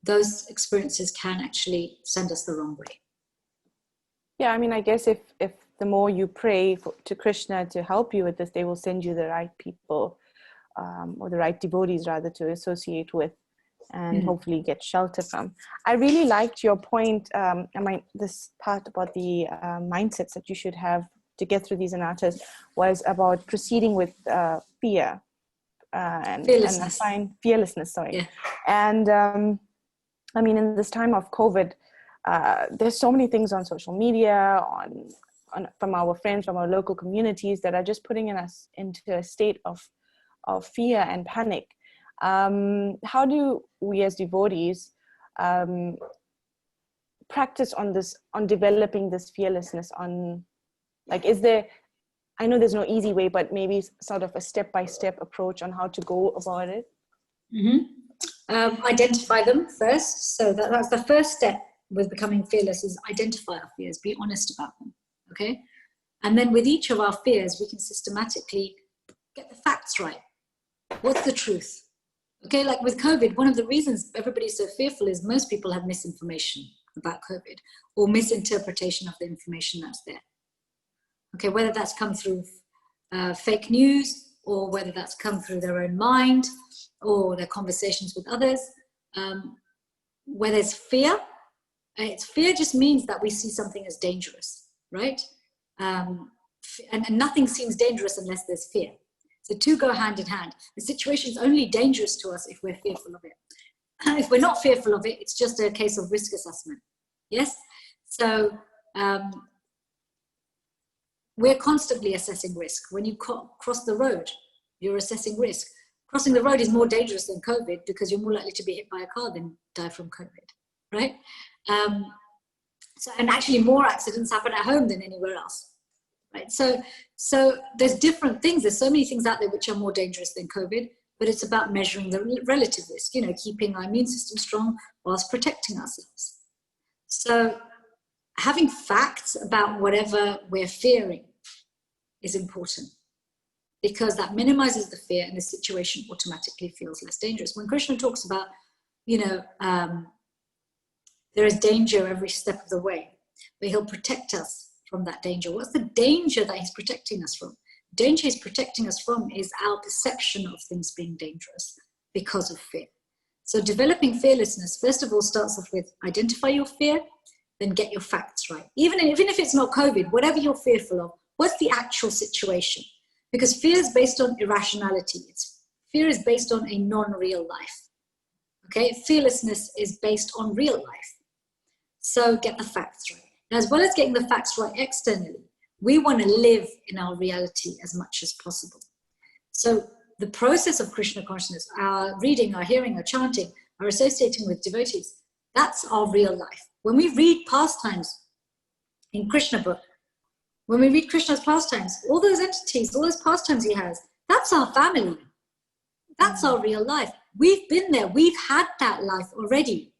those experiences can actually send us the wrong way. Yeah, I mean, I guess if the more you pray to Krishna to help you with this, they will send you the right people, or the right devotees rather, to associate with and hopefully get shelter from. I really liked your point, this part about the mindsets that you should have to get through these anarthas was about proceeding with fear. And I find fearlessness, sorry. Yeah. And I mean, in this time of COVID, there's so many things on social media, from our friends, from our local communities, that are just putting us into a state of fear and panic. How do we as devotees practice on developing this fearlessness? I know there's no easy way, but maybe sort of a step-by-step approach on how to go about it. Identify them first. So that's the first step with becoming fearless, is identify our fears, be honest about them, okay? And then with each of our fears, we can systematically get the facts right. What's the truth? Okay, like with COVID, one of the reasons everybody's so fearful is most people have misinformation about COVID, or misinterpretation of the information that's there. Okay, whether that's come through fake news, or whether that's come through their own mind, or their conversations with others. Where there's fear, fear just means that we see something as dangerous, right? And nothing seems dangerous unless there's fear. So two go hand in hand. The situation is only dangerous to us if we're fearful of it. If we're not fearful of it, it's just a case of risk assessment. Yes? So we're constantly assessing risk. When you cross the road, you're assessing risk. Crossing the road is more dangerous than COVID, because you're more likely to be hit by a car than die from COVID, right? And actually more accidents happen at home than anywhere else, right? So there's different things. There's so many things out there which are more dangerous than COVID, but it's about measuring the relative risk, keeping our immune system strong whilst protecting ourselves. So having facts about whatever we're fearing is important, because that minimizes the fear and the situation automatically feels less dangerous. When Krishna talks about, there is danger every step of the way, but he'll protect us from that danger. What's the danger that he's protecting us from? danger he's protecting us from is our perception of things being dangerous because of fear. So developing fearlessness, first of all, starts off with identify your fear, then get your facts right. Even if it's not COVID, whatever you're fearful of, what's the actual situation? Because fear is based on irrationality. Fear is based on a non-real life. Okay, fearlessness is based on real life. So get the facts right. Now, as well as getting the facts right externally, we want to live in our reality as much as possible. So the process of Krishna consciousness, our reading, our hearing, our chanting, our associating with devotees, that's our real life. When we read pastimes in Krishna book, when we read Krishna's pastimes, all those entities, all those pastimes he has, that's our family. That's our real life. We've been there. We've had that life already.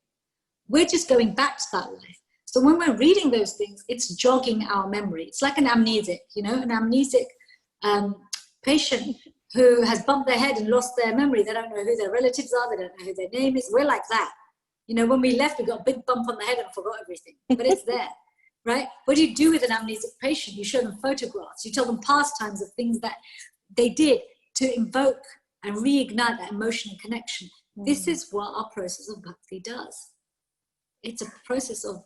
We're just going back to that life. So when we're reading those things, it's jogging our memory. It's like an amnesic, an amnesic patient who has bumped their head and lost their memory. They don't know who their relatives are. They don't know who their name is. We're like that. When we left, we got a big bump on the head and forgot everything. But it's there, right? What do you do with an amnesic patient? You show them photographs. You tell them pastimes of things that they did to invoke and reignite that emotion and connection. This is what our process of bhakti does. It's a process of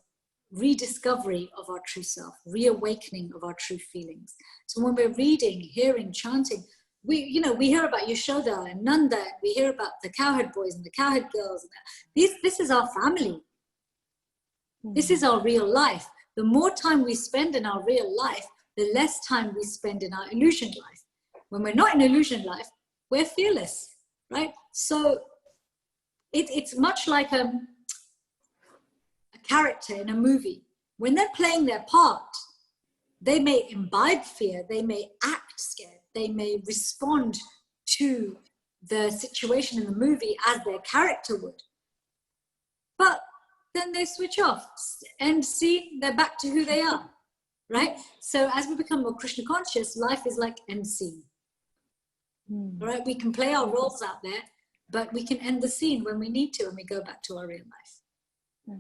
rediscovery of our true self, reawakening of our true feelings. So when we're reading, hearing, chanting, we hear about Yashoda and Nanda, and we hear about the cowherd boys and the cowherd girls. This is our family. This is our real life. The more time we spend in our real life, the less time we spend in our illusion life. When we're not in illusion life, we're fearless, right? So it's much like a character in a movie. When they're playing their part, they may imbibe fear, they may act scared, they may respond to the situation in the movie as their character would. But then they switch off and see they're back to who they are, right? So as we become more Krishna conscious, life is like end scene. Right? We can play our roles out there, but we can end the scene when we need to and we go back to our real life.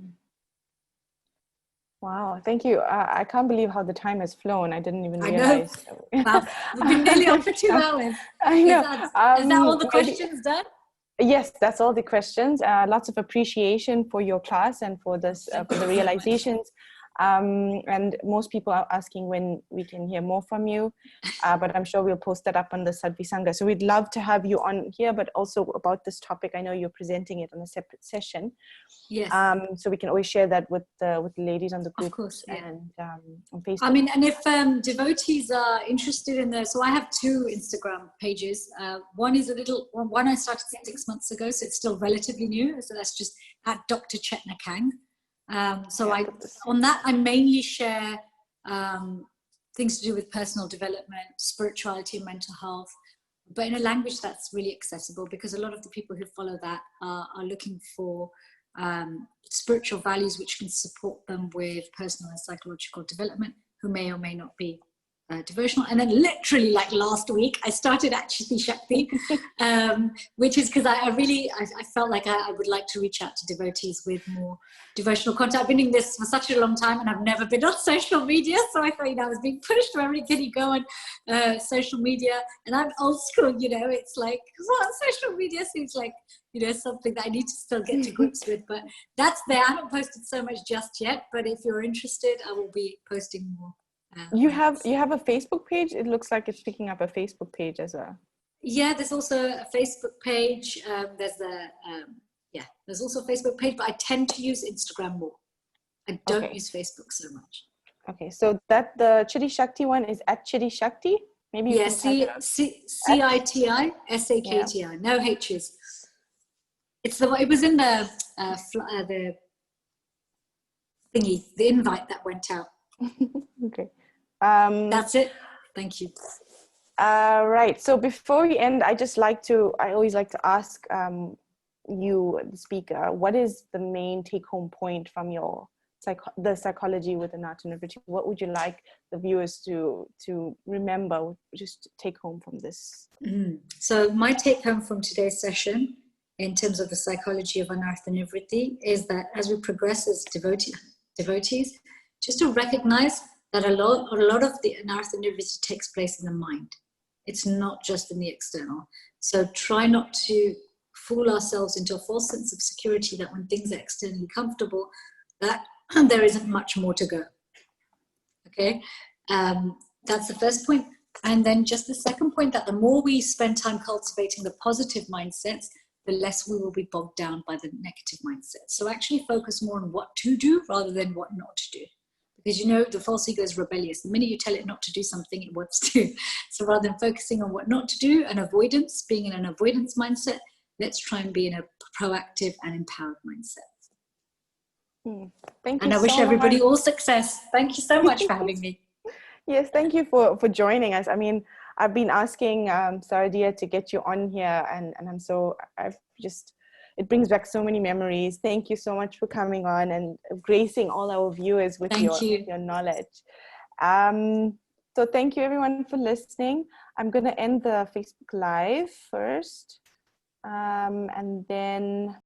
Wow, thank you. I can't believe how the time has flown. I didn't even realize. I know. Wow. We've been nearly on for 2 hours. I know. Is that all the questions done? Yes, that's all the questions. Lots of appreciation for your class and for this, for the realizations. And most people are asking when we can hear more from you, but I'm sure we'll post that up on the Sadhvi Sangha. So we'd love to have you on here, but also about this topic. I know you're presenting it on a separate session. Yes. So we can always share that with the ladies on the group. Of course, yeah. And on Facebook. I mean, and if devotees are interested in so I have 2 Instagram pages. One is one I started 6 months ago, so it's still relatively new. So that's just at Dr. Chetna Kang. On that I mainly share things to do with personal development, spirituality, and mental health, but in a language that's really accessible, because a lot of the people who follow that are looking for spiritual values which can support them with personal and psychological development, who may or may not be devotional. And then literally like last week I started actually Shakti, which is because I felt like I would like to reach out to devotees with more devotional content. I've been doing this for such a long time and I've never been on social media, so I thought I was being pushed to everybody, can you go on social media? And I'm old school, it's like, well, social media seems like something that I need to still get to grips with, but that's there. I haven't posted so much just yet, but if you're interested, I will be posting more. You have a Facebook page? It looks like it's picking up a Facebook page as well. Yeah, there's also a Facebook page. There's also a Facebook page, but I tend to use Instagram more. I don't use Facebook so much. Okay, so that the Chiti Shakti one is at Chiti Shakti? Maybe you can CITI SAKTI, no H's. It was in the thingy, the invite that went out. Okay. That's it. Thank you. Right. So before we end, I always like to ask you, the speaker, what is the main take-home point from your the psychology with Anartha and Nivriti? What would you like the viewers to remember, just take home from this? So my take-home from today's session, in terms of the psychology of Anartha and Nivriti, is that as we progress as devotees, just to recognize that a lot of the Anartha and Nivriti takes place in the mind. It's not just in the external. So try not to fool ourselves into a false sense of security that when things are externally comfortable, that there isn't much more to go. Okay, that's the first point. And then just the second point, that the more we spend time cultivating the positive mindsets, the less we will be bogged down by the negative mindset. So actually focus more on what to do rather than what not to do. Because you know, the false ego is rebellious. The minute you tell it not to do something, it wants to. So rather than focusing on what not to do and avoidance, being in an avoidance mindset, let's try and be in a proactive and empowered mindset. Thank you. And I wish everybody all success. Thank you so much for having me. Yes, thank you for joining us. I mean, I've been asking Saradia to get you on here, and it brings back so many memories. Thank you so much for coming on and gracing all our viewers with your knowledge. So thank you everyone for listening. I'm going to end the Facebook Live first, and then